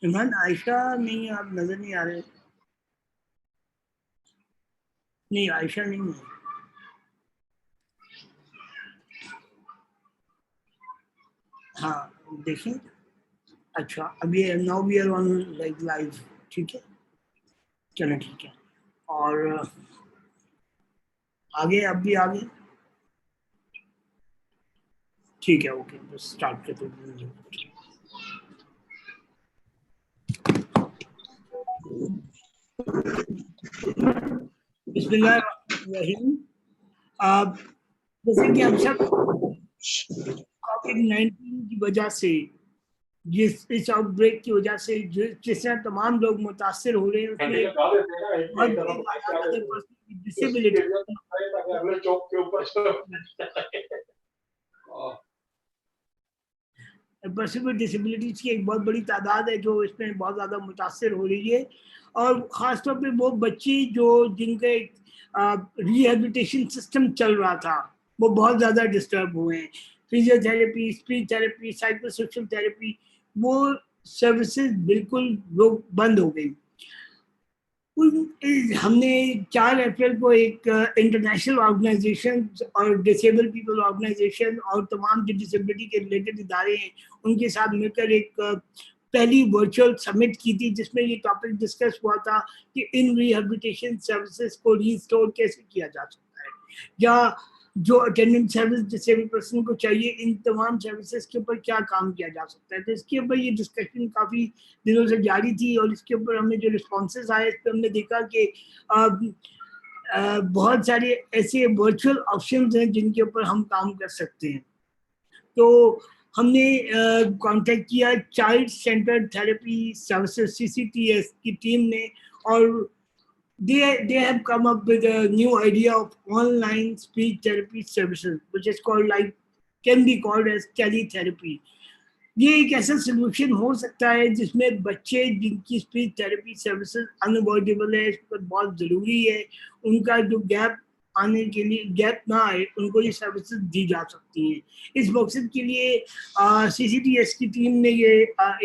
इमरान, आयशा नहीं, आप नजर नहीं आ रहे। नहीं, आयशा नहीं है। हाँ देखें। अच्छा, अभी now we are on like live. ठीक है, चलो ठीक है। और आगे, अब भी आगे। ठीक है, ओके, बस स्टार्ट करते हैं। बिस्मिल्लाहिर्रहमानिर्रहीम। आप, जैसे कि हम सब कोविड-19 की वजह से, इस आउटब्रेक की वजह से जिस तरह तमाम लोग मुतासर हो रहे हैं, उसमें बहुत बड़ी तादाद है पर्सन की डिसेबिलिटी। पर्सन विद डिसेबिलिटीज की एक बहुत बड़ी तादाद है जो इसमें बहुत ज़्यादा मुतासर हो रही है। और ख़ासतौर पे वो बच्चे जो जिनके रिहेबिलिटेशन सिस्टम चल रहा था, वो बहुत ज़्यादा डिस्टर्ब हुए हैं। Physiotherapy, speech therapy, psychosocial therapy, वो सर्विसेज बिल्कुल लोग बंद हो गई। हमने 4 अप्रैल को एक इंटरनेशनल ऑर्गेनाइजेशन और डिसेबल पीपल ऑर्गेनाइजेशन और तमाम जो डिसेबिलिटी के रिलेटेड इदारे हैं उनके साथ मिलकर एक पहली वर्चुअल समिट की थी, जिसमें ये टॉपिक डिस्कस हुआ था कि इन रिहेबिलिटेशन सर्विसेज को रीस्टोर कैसे किया जा सकता है, या जो अटेंडेंट सर्विस डिसेबल पर्सन को चाहिए, इन तमाम सर्विसेज के ऊपर क्या काम किया जा सकता है। तो इसके ऊपर ये डिस्कशन काफ़ी दिनों से जारी थी, और इसके ऊपर हमने जो रिस्पॉन्सेज आए, इस पर हमने देखा कि बहुत सारे ऐसे वर्चुअल ऑप्शंस हैं जिनके ऊपर हम काम कर सकते हैं। तो हमने कांटेक्ट किया child centred therapy services (CCTS) की टीम ने, और they have come up with a new idea of online speech therapy services, which is called like can be called as teletherapy. ये एक ऐसा सोल्यूशन हो सकता है जिसमें बच्चे जिनकी स्पीच थेरेपी सर्विसेज अनअवॉइडेबल है, इस पर बहुत ज़रूरी है, उनका जो गैप आने के लिए गैप ना आए, उनको ये सर्विसेज दी जा सकती हैं। इस मकसद के लिए CCTS की टीम ने ये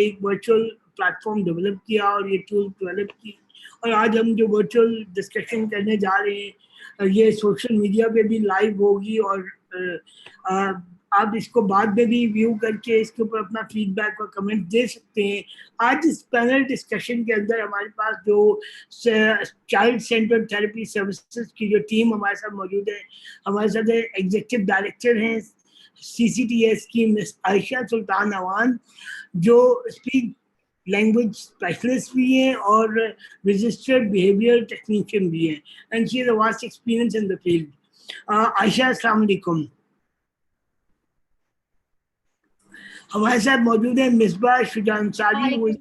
एक वर्चुअल प्लेटफॉर्म डेवलप किया और ये टूल डेवलप की। और आज हम जो वर्चुअल डिस्कशन करने जा रहे हैं, ये सोशल मीडिया पे भी लाइव होगी, और आप इसको बाद में भी व्यू करके इसके ऊपर अपना फीडबैक और कमेंट दे सकते हैं। आज इस पैनल डिस्कशन के अंदर हमारे पास जो चाइल्ड सेंटर्ड थेरेपी सर्विसेज की जो टीम हमारे साथ मौजूद है, हमारे साथ एग्जीक्यूटिव डायरेक्टर हैं CCTS की मिस आयशा सुल्तान अवान, जो स्पीच लैंग्वेज स्पेशलिस्ट भी हैं और रजिस्टर्ड बिहेवियर टेक्नीशियन भी हैं, and she has a vast experience in the field. Ayesha, अस्सलाम वालेकुम। हमारे साथ मौजूद है Misbah Shuja Ansari,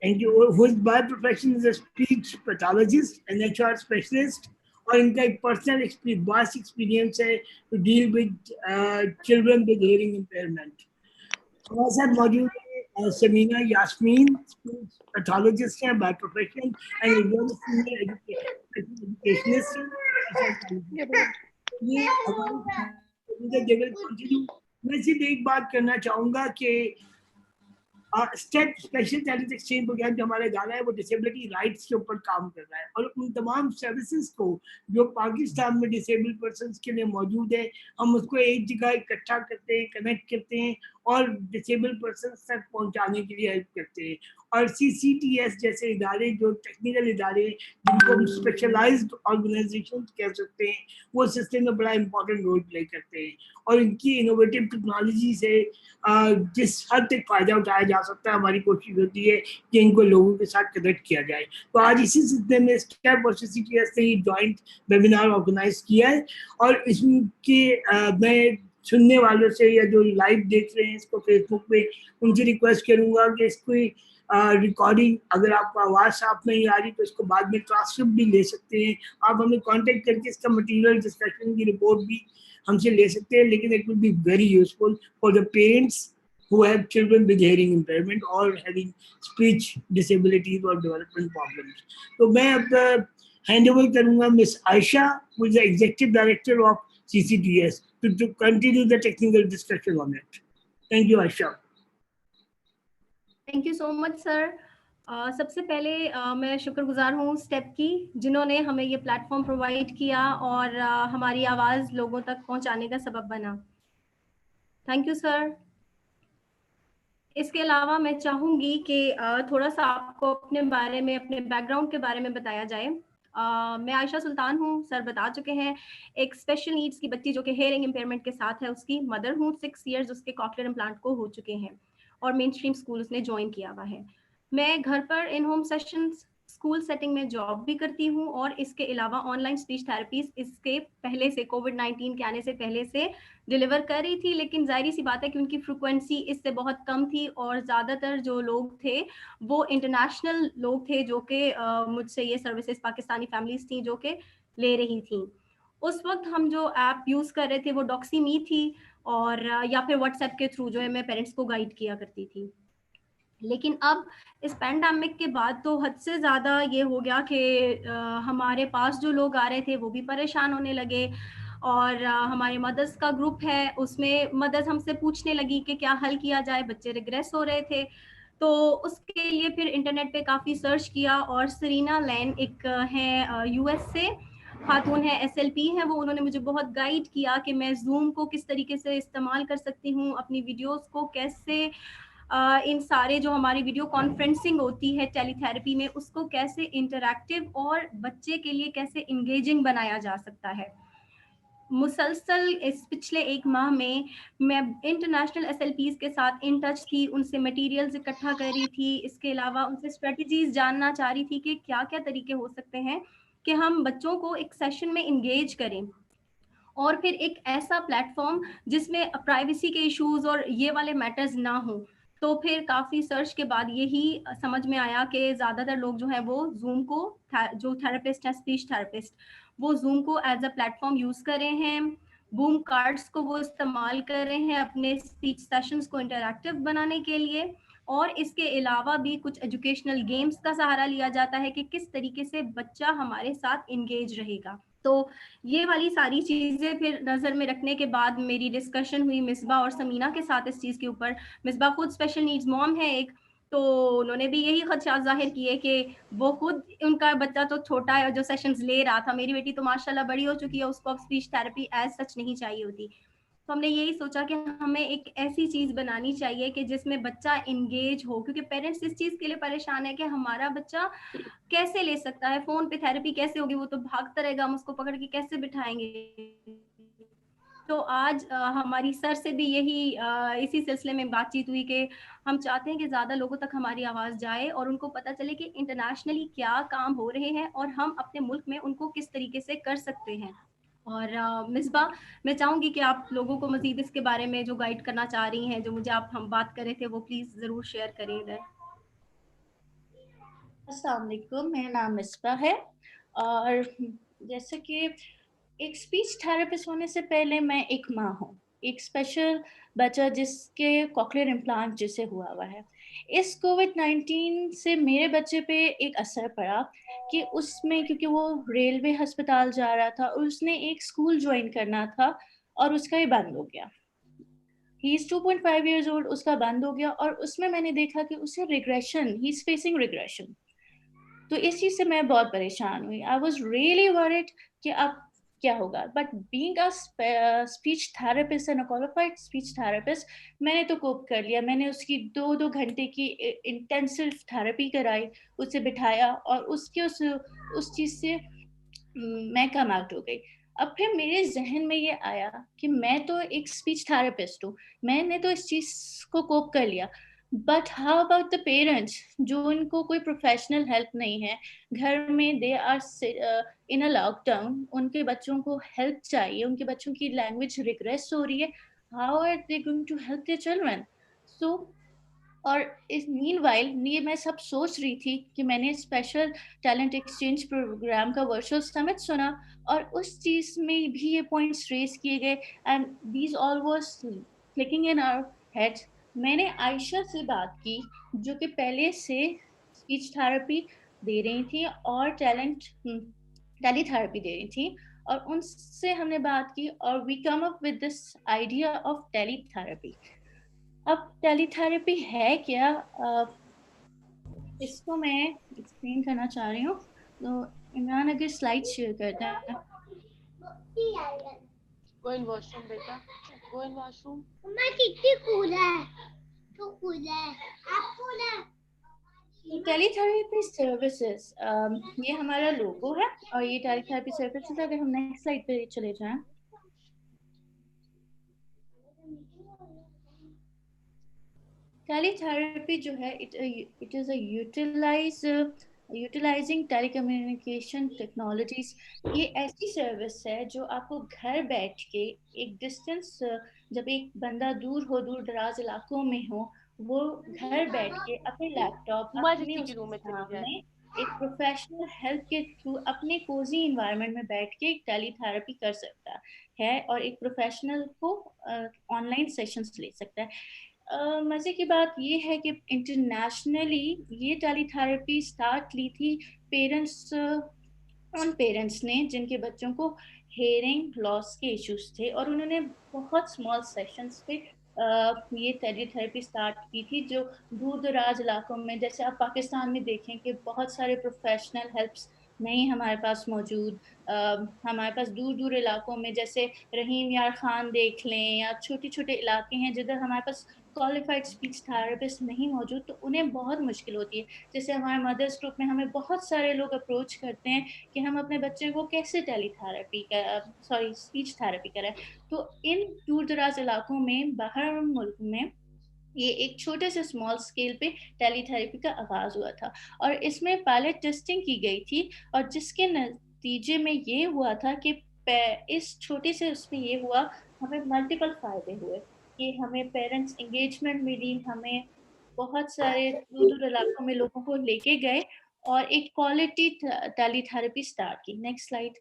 thank you, who is by profession is a speech pathologist and HR specialist, और इनका एक पर्सनल वास्ट एक्सपीरियंस है to deal with children with hearing impairment. हमारे साथ मौजूद है समीना यास्मीन, स्पीच पैथोलॉजिस्ट हैं by profession and senior educationist. ये हमारे कंटिन्यू। मैं सिर्फ एक बात करना चाहूँगा कि state special talent exchange program जो हमारा इदारा है वो डिसेबिलिटी राइट्स के ऊपर काम कर रहा है, और उन तमाम सर्विसेज को जो पाकिस्तान में डिसेबल्ड पर्सन के लिए मौजूद है, हम उसको एक जगह इकट्ठा करते हैं, कनेक्ट करते हैं और डिसेबल्ड पर्सन तक पहुंचाने के लिए हेल्प करते हैं। और CCTS जैसे इदारे, जो टेक्निकल इदारे जिनको हम स्पेशलाइज्ड ऑर्गेनाइजेशन कह सकते हैं, वो सिस्टम में बड़ा इंपॉर्टेंट रोल प्ले करते हैं, और इनकी इनोवेटिव टेक्नोलॉजी से जिस हद तक फ़ायदा उठाया जा सकता है, हमारी कोशिश होती है कि इनको लोगों के साथ कनेक्ट किया जाए। तो आज इसी सिलसिले में स्टेप और CCTS ने जॉइंट वेबिनार ऑर्गेनाइज किया है, और इसके मैं सुनने वालों से या जो लाइव देख रहे हैं इसको फेसबुक पे, उनसे रिक्वेस्ट करूंगा कि इसको रिकॉर्डिंग, अगर आपको आवाज़ साफ नहीं आ रही तो इसको बाद में ट्रांसक्रिप्ट भी ले सकते हैं। आप हमें कांटेक्ट करके इसका मटेरियल डिस्कशन की रिपोर्ट भी हमसे ले सकते हैं, लेकिन it will be very useful for the parents who have children with hearing impairment or having speech disabilities or development problems. तो मैं अब हैंड ओवर करूंगा miss Ayesha, who is the executive director of CCTS, to continue the technical discussion on it. Thank you, Aisha. Thank you so much sir. सबसे पहले मैं शुक्रगुजार हूँ step की, जिन्होंने हमें ये प्लेटफॉर्म प्रोवाइड किया और हमारी आवाज़ लोगों तक पहुँचाने का सबब बना। Thank you sir. इसके अलावा मैं चाहूँगी कि थोड़ा सा आपको अपने बारे में, अपने बैकग्राउंड के बारे में बताया जाए। मैं आयशा सुल्तान हूँ, सर बता चुके हैं। एक स्पेशल नीड्स की बच्ची जो कि हेयरिंग इम्पेयरमेंट के साथ है, उसकी मदर हूँ। 6 इयर्स उसके कॉकलियर इम्प्लांट को हो चुके हैं और मेन स्ट्रीम स्कूल उसने ज्वाइन किया हुआ है। मैं घर पर इन होम सेशंस, स्कूल सेटिंग में जॉब भी करती हूँ और इसके अलावा ऑनलाइन स्पीच थेरेपीज इसके पहले से, कोविड-19 के आने से पहले से डिलीवर कर रही थी। लेकिन ज़ाहिर सी बात है कि उनकी फ्रीक्वेंसी इससे बहुत कम थी और ज़्यादातर जो लोग थे वो इंटरनेशनल लोग थे जो कि मुझसे ये सर्विसेज, पाकिस्तानी फैमिलीज थी जो कि ले रही थी। उस वक्त हम जो ऐप यूज़ कर रहे थे वो डॉक्सी मी थी और या फिर व्हाट्सएप के थ्रू जो है मैं पेरेंट्स को गाइड किया करती थी। लेकिन अब इस पैंडेमिक के बाद तो हद से ज़्यादा ये हो गया कि हमारे पास जो लोग आ रहे थे वो भी परेशान होने लगे और हमारे मदर्स का ग्रुप है, उसमें मदर्स हमसे पूछने लगी कि क्या हल किया जाए, बच्चे रिग्रेस हो रहे थे। तो उसके लिए फिर इंटरनेट पे काफ़ी सर्च किया और सरीना लैन एक हैं यूएस से खातून है, एसएलपी हैं वो, उन्होंने मुझे बहुत गाइड किया कि मैं ज़ूम को किस तरीके से इस्तेमाल कर सकती हूँ, अपनी वीडियोस को कैसे इन सारे जो हमारी वीडियो कॉन्फ्रेंसिंग होती है टेलीथेरेपी में, उसको कैसे इंटरैक्टिव और बच्चे के लिए कैसे इंगेजिंग बनाया जा सकता है। मुसलसल इस पिछले 1 माह में मैं इंटरनेशनल एसएलपीज़ के साथ इन टच थी, उनसे मटेरियल्स इकट्ठा कर रही थी, इसके अलावा उनसे स्ट्रैटेजीज़ जानना चाह रही थी कि क्या-क्या तरीके हो सकते हैं कि हम बच्चों को एक सेशन में एंगेज करें। और फिर एक ऐसा प्लेटफॉर्म जिसमें प्राइवेसी के इश्यूज और ये वाले मैटर्स ना हो। तो फिर काफ़ी सर्च के बाद यही समझ में आया कि ज़्यादातर लोग जो है वो जूम को, जो थेरेपिस्ट है, स्पीच थेरेपिस्ट, वो जूम को एज अ प्लेटफॉर्म यूज़ कर रहे हैं। बूम कार्ड्स को वो इस्तेमाल कर रहे हैं अपने स्पीच सेशंस को इंटरैक्टिव बनाने के लिए। और इसके अलावा भी कुछ एजुकेशनल गेम्स का सहारा लिया जाता है कि किस तरीके से बच्चा हमारे साथ इंगेज रहेगा। तो ये वाली सारी चीज़ें फिर नज़र में रखने के बाद मेरी डिस्कशन हुई मिसबा और समीना के साथ इस चीज़ के ऊपर। मिसबा खुद स्पेशल नीड्स मॉम है एक, तो उन्होंने भी यही खदशात ज़ाहिर किए कि वो खुद, उनका बच्चा तो छोटा है और जो सेशंस ले रहा था, मेरी बेटी तो माशाल्लाह बड़ी हो चुकी है, उसको अब स्पीच थेरेपी एज़ सच नहीं चाहिए होती। तो हमने यही सोचा कि हमें एक ऐसी चीज़ बनानी चाहिए कि जिसमें बच्चा एंगेज हो, क्योंकि पेरेंट्स इस चीज़ के लिए परेशान है कि हमारा बच्चा कैसे ले सकता है, फ़ोन पे थेरेपी कैसे होगी, वो तो भागता रहेगा, हम उसको पकड़ के कैसे बिठाएँगे। तो आज हमारी सर से भी यही इसी सिलसिले में बातचीत हुई कि हम चाहते हैं कि ज़्यादा लोगों तक हमारी आवाज़ जाए और उनको पता चले कि इंटरनेशनली क्या काम हो रहे हैं और हम अपने मुल्क में उनको किस तरीके से कर सकते हैं। और मिसबा, मैं चाहूँगी कि आप लोगों को मज़ीद इसके बारे में जो गाइड करना चाह रही हैं, जो मुझे आप हम बात कर रहे थे, वो प्लीज़ ज़रूर शेयर करें इधर। अस्सलाम वालेकुम, मेरा नाम मिसबा है। और जैसे कि एक स्पीच थेरेपिस्ट होने से पहले मैं एक माँ हूँ, एक स्पेशल बच्चा जिसके कॉकलियर इम्प्लांट जिसे हुआ है। इस कोविड-19 से मेरे बच्चे पे एक असर पड़ा कि उसमें, क्योंकि वो रेलवे अस्पताल जा रहा था और उसने एक स्कूल जॉइन करना था और उसका ये बंद हो गया। ही इज़ 2.5 इयर्स ओल्ड, उसका बंद हो गया और उसमें मैंने देखा कि उसे regression, he is facing regression. तो इस चीज़ से मैं बहुत परेशान हुई। आई वाज़ रियली वरिड कि अब क्या होगा? But being a speech therapist and a qualified speech therapist, मैंने तो कोप कर लिया। मैंने उसकी 2-2 घंटे की इंटेंसिव थेरेपी कराई, उसे बिठाया और उसके उस चीज़ से मैं कम आउट हो गई। अब फिर मेरे ज़हन में ये आया कि मैं तो एक स्पीच थेरेपिस्ट हूँ, मैंने तो इस चीज़ को कोप कर लिया, but how about the parents जो उनको कोई प्रोफेशनल हेल्प नहीं है, घर में they are in a lockdown, उनके बच्चों को हेल्प चाहिए, उनके बच्चों की लैंग्वेज रिग्रेस हो रही है, how are they going to help their children? So और इस मीनवाइल ये मैं सब सोच रही थी कि मैंने स्पेशल टैलेंट एक्सचेंज प्रोग्राम का वर्चुअल समिट सुना और उस चीज़ में भी ये पॉइंट्स रेज किए गए and these all was clicking in our head. मैंने आयशा से बात की जो कि पहले से स्पीच थेरेपी दे रही थी और टेली थेरेपी दे रही थी और उनसे हमने बात की और we come up with this idea of teletherapy. अब टेलीथेरेपी है क्या, इसको मैं एक्सप्लेन करना चाह रही हूँ। तो इमरान अगर स्लाइड शेयर करता है। Go in washroom, beta. Go in washroom. मम्मा कितनी कूल है, तो कूल है, आप कूल है। टेलीथेरेपी सर्विसेज, ये हमारा लोगो है और ये टेलीथेरेपी सर्विसेज। अगर हम नेक्स्ट स्लाइड पे चले जाएं, टेलीथेरेपी जो है it is utilising telecommunication technologies. ये ऐसी सर्विस है जो आपको घर बैठ के एक डिस्टेंस, जब एक बंदा दूर दराज इलाकों में हो, वो घर बैठ के अपने लैपटॉप, अपने की रूम में चली जाए। सामने एक प्रोफेशनल हेल्प के थ्रू अपने कोजी इन्वायरमेंट में बैठ के टेलीथेरेपी कर सकता है और एक प्रोफेशनल को ऑनलाइन सेशंस ले सकता है। मजे की बात ये है कि इंटरनेशनली ये टेलीथेरेपी स्टार्ट ली थी पेरेंट्स, उन पेरेंट्स ने जिनके बच्चों को हेयरिंग लॉस के इश्यूज थे, और उन्होंने बहुत स्मॉल सेशंस पे ये टेलीथेरेपी स्टार्ट की थी, जो दूर दराज इलाकों में, जैसे आप पाकिस्तान में देखें कि बहुत सारे प्रोफेशनल हेल्प्स नहीं हमारे पास मौजूद। हमारे पास दूर इलाकों में जैसे रहीम यार खान देख लें, या छोटे छोटे इलाके हैं जिधर हमारे पास क्वालिफाइड स्पीच थेरेपिस्ट नहीं मौजूद, तो उन्हें बहुत मुश्किल होती है। जैसे हमारे मदर्स ग्रुप में हमें बहुत सारे लोग अप्रोच करते हैं कि हम अपने बच्चे को कैसे स्पीच थेरेपी कराएं। तो इन दूर दराज इलाकों में, बाहर मुल्क में, ये एक छोटे से स्मॉल स्केल पे टेलीथेरेपी का आगाज हुआ था और इसमें पायलट टेस्टिंग की गई थी, और जिसके नतीजे में ये हुआ था कि इस छोटे से उसमें ये हुआ, हमें मल्टीपल फायदे हुए कि हमें पेरेंट्स एंगेजमेंट मिली, हमें बहुत सारे दूर इलाकों में लोगों को लेके गए और एक क्वालिटी टेलीथेरेपी स्टार्ट की। Next slide.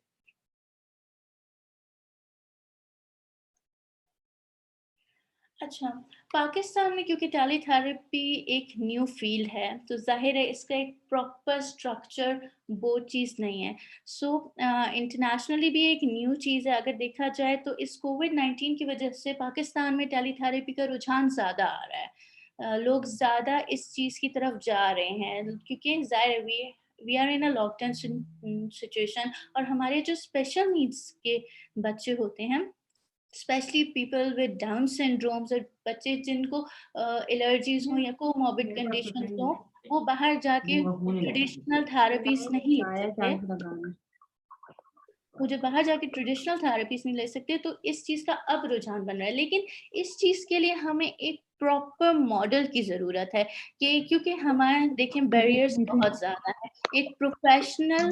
अच्छा, पाकिस्तान में क्योंकि टेलीथेरेपी एक न्यू फील्ड है, तो जाहिर है इसका एक प्रॉपर स्ट्रक्चर वो चीज़ नहीं है। सो इंटरनेशनली भी एक न्यू चीज़ है। अगर देखा जाए तो इस कोविड-19 की वजह से पाकिस्तान में टेलीथेरेपी का रुझान ज़्यादा आ रहा है। लोग ज़्यादा इस चीज़ की तरफ जा रहे हैं क्योंकि ज़ाहिर we are in a lockdown situation, और हमारे जो स्पेशल नीड्स के बच्चे होते हैं, specially people with Down syndromes, और बच्चे जिनको एलर्जीज हो या कोमॉर्बिड कंडीशंस हो, वो बाहर जाके ट्रेडिशनल थेरेपीज नहीं ले सकते। वो जो बाहर जाके ट्रेडिशनल थेरेपीज नहीं ले सकते, तो इस चीज़ का अब रुझान बन रहा है। लेकिन इस चीज़ के लिए हमें एक प्रॉपर मॉडल की ज़रूरत है कि क्योंकि हमारे देखें बैरियर्स बहुत ज़्यादा है। एक प्रोफेशनल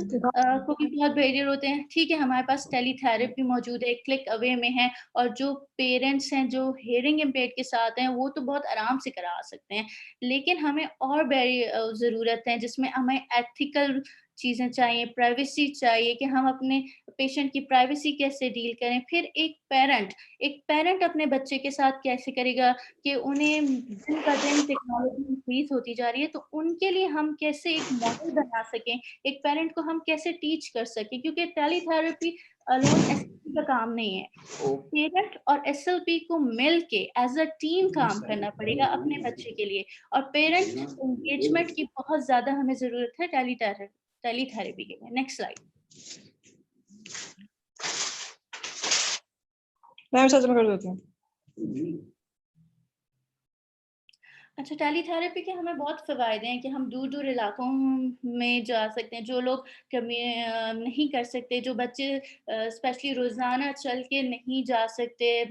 को भी बहुत बैरियर होते हैं। ठीक है, हमारे पास टेलीथेरेपी मौजूद है, एक क्लिक अवे में है, और जो पेरेंट्स हैं जो हियरिंग इम्पेयर्ड के साथ हैं वो तो बहुत आराम से करा सकते हैं। लेकिन हमें और बैरियर ज़रूरत है जिसमें हमें एथिकल चीज़ें चाहिए, प्राइवेसी चाहिए कि हम अपने पेशेंट की प्राइवेसी कैसे डील करें। फिर एक पेरेंट अपने बच्चे के साथ कैसे करेगा कि उन्हें दिन ब दिन टेक्नोलॉजी इंक्रीज होती जा रही है, तो उनके लिए हम कैसे एक मॉडल बना सकें, एक पेरेंट को हम कैसे टीच कर सकें, क्योंकि टेलीथेरेपी अलोन एसएलपी का काम नहीं है। पेरेंट और एसएलपी को मिल के एज अ टीम काम करना पड़ेगा अपने बच्चे के लिए, और पेरेंट एंगेजमेंट की बहुत ज्यादा हमें जरूरत है टेलीथेरेपी के लिए। Next slide. मैं सच में कर देती हूँ। अच्छा, टेलीथेरेपी के हमें बहुत फ़ायदे हैं कि हम दूर इलाकों में जा सकते हैं। जो लोग नहीं कर सकते, जो बच्चे स्पेशली रोज़ाना चल के नहीं जा सकते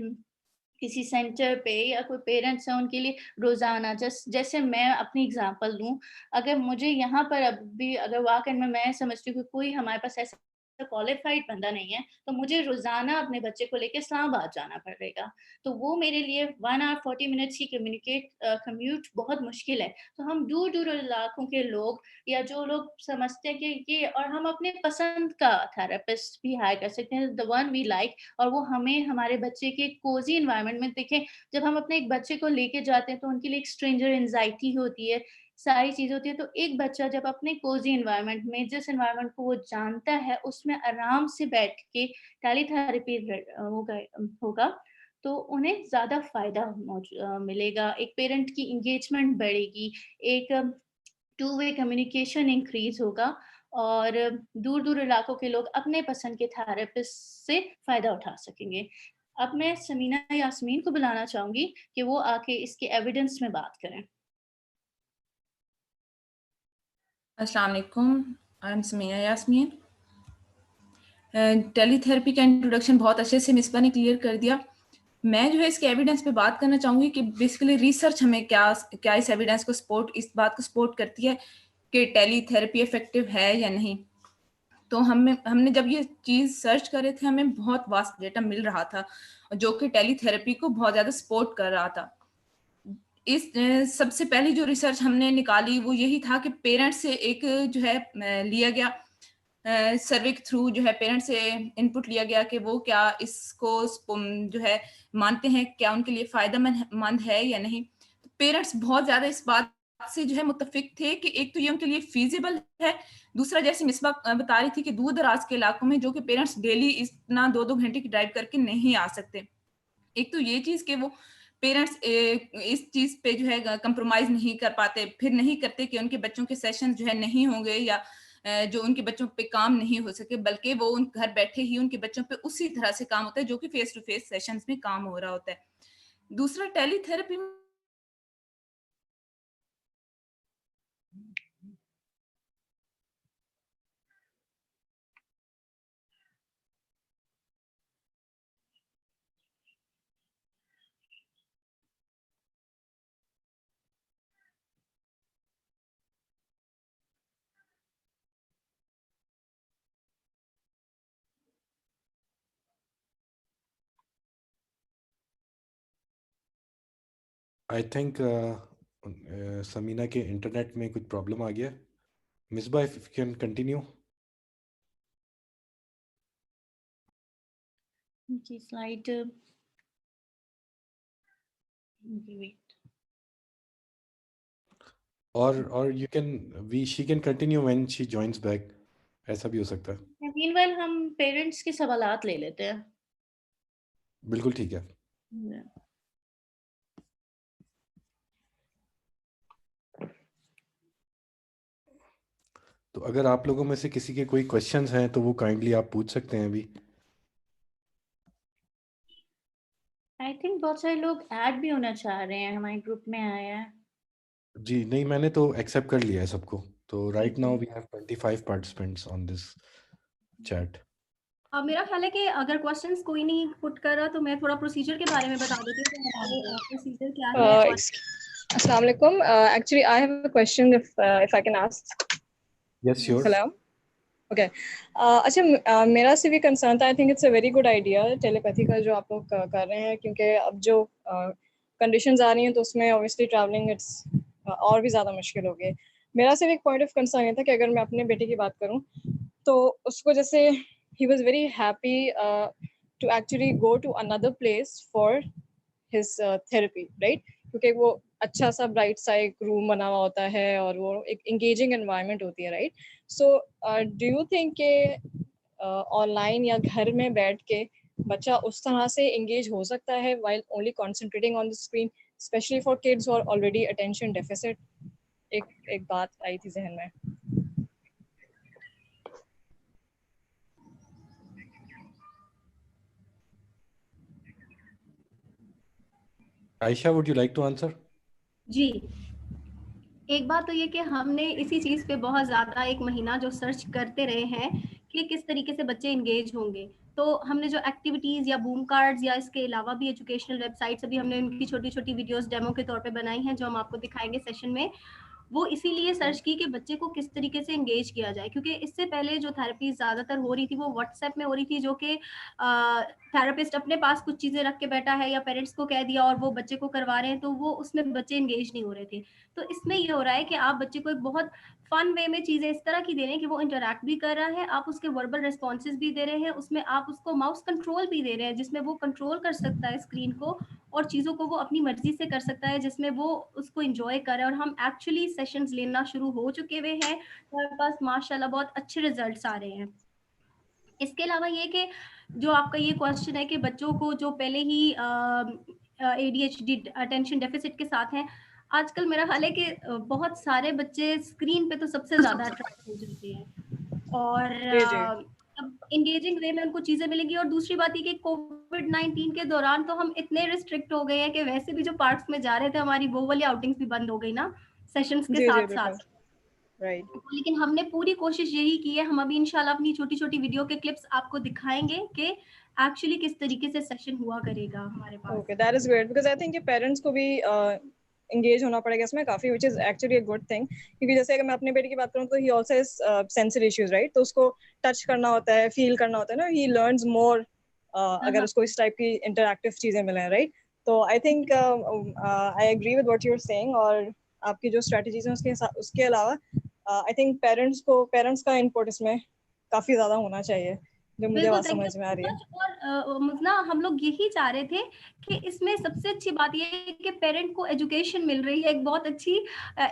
किसी सेंटर पे, या कोई पेरेंट्स हैं उनके लिए रोज़ाना, जैसे मैं अपनी एग्ज़ाम्पल दूँ, अगर मुझे यहाँ पर अभी अगर वाक़ई में मैं समझती हूँ कि कोई हमारे पास ऐसा क्वालिफाइड बंदा नहीं है, तो मुझे रोज़ाना अपने बच्चे को लेके इस्लामाबाद जाना पड़ेगा। तो वो मेरे लिए 1 आवर 40 मिनट्स की कम्यूट बहुत मुश्किल है। तो हम दूर इलाकों के लोग, या जो लोग समझते हैं कि ये, और हम अपने पसंद का थेरेपिस्ट भी हायर कर सकते हैं, द वन वी लाइक, और वो हमें हमारे बच्चे के कोज़ी एनवायरनमेंट में देखें। जब हम अपने एक बच्चे को लेके जाते हैं तो उनके लिए एक स्ट्रेंजर एंजाइटी होती है, सारी चीज़ होती है। तो एक बच्चा जब अपने कोज़ी एनवायरनमेंट में, जिस एनवायरनमेंट को वो जानता है, उसमें आराम से बैठ के टेलीथेरेपी होगा, तो उन्हें ज़्यादा फ़ायदा मिलेगा, एक पेरेंट की एंगेजमेंट बढ़ेगी, एक टू वे कम्युनिकेशन इंक्रीज़ होगा और दूर-दूर इलाकों के लोग अपने पसंद के थेरेपिस्ट से फ़ायदा उठा सकेंगे। अब मैं समीना यास्मीन को बुलाना चाहूँगी कि वो आके इसके एविडेंस में बात करें। अस्सलाम वालेकुम, I am Samina Yasmeen. Teletherapy का इंट्रोडक्शन बहुत अच्छे से मिसबा ने क्लियर कर दिया। मैं जो है इसके एविडेंस पे बात करना चाहूँगी कि बेसिकली रिसर्च हमें क्या इस एविडेंस को इस बात को सपोर्ट करती है कि टेलीथेरेपी इफेक्टिव है या नहीं। तो हमने जब ये चीज़ सर्च कर रहे थे, हमें बहुत वास्ट डेटा मिल रहा था जो कि टेलीथेरेपी को बहुत ज़्यादा सपोर्ट कर रहा था। सबसे पहली जो रिसर्च हमने निकाली वो यही था कि पेरेंट्स से एक जो है लिया गया सर्वे के थ्रू जो है पेरेंट्स से इनपुट लिया गया कि वो क्या इसको जो है मानते हैं, क्या उनके लिए फायदेमंद है या नहीं। तो पेरेंट्स बहुत ज्यादा इस बात से जो है मुत्तफिक थे कि एक तो ये उनके लिए फीजिबल है, दूसरा जैसे मिसबा बता रही थी कि दूर दराज के इलाकों में जो कि पेरेंट्स डेली इतना 2-2 घंटे की ड्राइव करके नहीं आ सकते। एक तो ये चीज कि वो पेरेंट्स इस चीज पे जो है कंप्रोमाइज नहीं कर पाते, फिर नहीं करते कि उनके बच्चों के सेशन जो है नहीं होंगे या जो उनके बच्चों पे काम नहीं हो सके, बल्कि वो उन घर बैठे ही उनके बच्चों पे उसी तरह से काम होता है जो कि फेस टू फेस सेशंस में काम हो रहा होता है। दूसरा टेलीथेरेपी आई थिंक समीना के इंटरनेट में कुछ प्रॉब्लम आ गया। Misba, if you can continue. जी, स्लाइड वेट। और you can she can continue when she joins back, ऐसा भी हो सकता है। मीनवाइल हम पेरेंट्स के सवालात ले लेते हैं। बिल्कुल ठीक है। तो अगर आप लोगों में से किसी के कोई क्वेश्चंस हैं तो वो काइंडली आप पूछ सकते हैं अभी। आई थिंक बहुत सारे लोग ऐड भी होना चाह रहे हैं, हमारे ग्रुप में आया है। जी नहीं, मैंने तो एक्सेप्ट कर लिया है सबको। तो right now we have 25 participants on this chat. मेरा ख्याल है कि अगर क्वेश्चंस कोई नहीं पुट कर रहा तो मैं थोड़ा प्रोसीजर के बारे में बता देती हूँ कि हमारे प्रोसीजर क्या है। और Assalamu alaikum. Actually, I have a question if I can ask. Yes, sure. Hello. Okay. अच्छा, मेरा सिर्फ ये कंसर्न था, I think it's a very good idea telepathy का जो आप लोग कर रहे हैं, क्योंकि अब जो कंडीशंस आ रही हैं तो उसमें ऑब्वियसली ट्रैवलिंग और भी ज़्यादा मुश्किल हो गई। मेरा सिर्फ एक पॉइंट ऑफ कंसर्न ये था कि अगर मैं अपने बेटे की बात करूँ तो उसको जैसे ही was very happy to actually go to another place for his therapy, right? क्योंकि वो अच्छा सा ब्राइट सा एक रूम बना हुआ होता है और वो एक एंगेजिंग एनवायरनमेंट होती है, right? So do you think के ऑनलाइन या घर में बैठ के बच्चा उस तरह से एंगेज हो सकता है while only concentrating on the screen, especially for kids who are already attention deficit? एक बात आई थी जहन में। Aisha, would you like to answer? जी, एक बात तो ये कि हमने इसी चीज़ पे बहुत ज़्यादा 1 महीना जो सर्च करते रहे हैं कि किस तरीके से बच्चे एंगेज होंगे। तो हमने जो एक्टिविटीज़ या बूम कार्ड्स या इसके अलावा भी एजुकेशनल वेबसाइट्स अभी हमने उनकी छोटी-छोटी वीडियोस डेमो के तौर पे बनाई हैं, जो हम आपको दिखाएँगे सेशन में। वो इसीलिए सर्च की कि बच्चे को किस तरीके से एंगेज किया जाए, क्योंकि इससे पहले जो थेरेपी ज़्यादातर हो रही थी वो व्हाट्सएप में हो रही थी, जो कि थेरेपिस्ट अपने पास कुछ चीज़ें रख के बैठा है या पेरेंट्स को कह दिया और वो बच्चे को करवा रहे हैं, तो वो उसमें बच्चे एंगेज नहीं हो रहे थे। तो इसमें ये हो रहा है कि आप बच्चे को एक बहुत फन वे में चीज़ें इस तरह की दे रहे हैं कि वो इंटरैक्ट भी कर रहा है, आप उसके वर्बल रिस्पॉन्सेज भी दे रहे हैं, उसमें आप उसको माउस कंट्रोल भी दे रहे हैं, जिसमें वो कंट्रोल कर सकता है स्क्रीन को और चीज़ों को वो अपनी मर्जी से कर सकता है, जिसमें वो उसको एंजॉय करे। और हम एक्चुअली सेशंस लेना शुरू हो चुके हुए हैं, हमारे पास माशाल्लाह बहुत अच्छे रिजल्ट्स आ रहे हैं। इसके अलावा ये कि जो आपका ये क्वेश्चन है कि बच्चों को जो पहले ही ADHD अटेंशन डेफिसिट के साथ हैं, आजकल मेरा ख्याल है कि बहुत सारे बच्चे स्क्रीन पे तो सबसे ज़्यादा अट्रैक्ट हो जाते हैं और अब इंगेजिंग वे में उनको चीज़ें मिलेंगी। और दूसरी बात ये कि कोविड-19 के दौरान तो हम इतने रिस्ट्रिक्ट हो गए हैं कि वैसे भी जो पार्क्स में जा रहे थे, हमारी वो वाली आउटिंग्स भी बंद हो गई ना सेशंस के साथ-साथ। राइट। लेकिन हमने पूरी कोशिश यही की है, हम अभी इंशाल्लाह अपनी छोटी-छोटी वीडियो के क्लिप्स आपको दिखाएंगे कि एक्चुअली किस तरीके से सेशन हुआ करेगा हमारे पास। Okay, that is great because I think कि पेरेंट्स को भी engage होना पड़ेगा इसमें काफी, which is actually a good thing, क्योंकि जैसे अगर मैं अपने बेटे की बात करूँ तो he also has sensory issues, right? तो उसको टच करना होता है, फील करना होता है ना, he learns more अगर उसको इस टाइप की इंटरैक्टिव चीजें मिले, राइट? तो I think I agree with what you are saying, और आपकी जो स्ट्रेटजीज हैं उसके अलावा आई थिंक पेरेंट्स का इनपुट इसमें काफी ज्यादा होना चाहिए, जो मुझे बात समझ में आ रही है। और मुजना हम लोग यही चाह रहे थे कि इसमें सबसे अच्छी बात ये है कि पेरेंट को एजुकेशन मिल रही है, एक बहुत अच्छी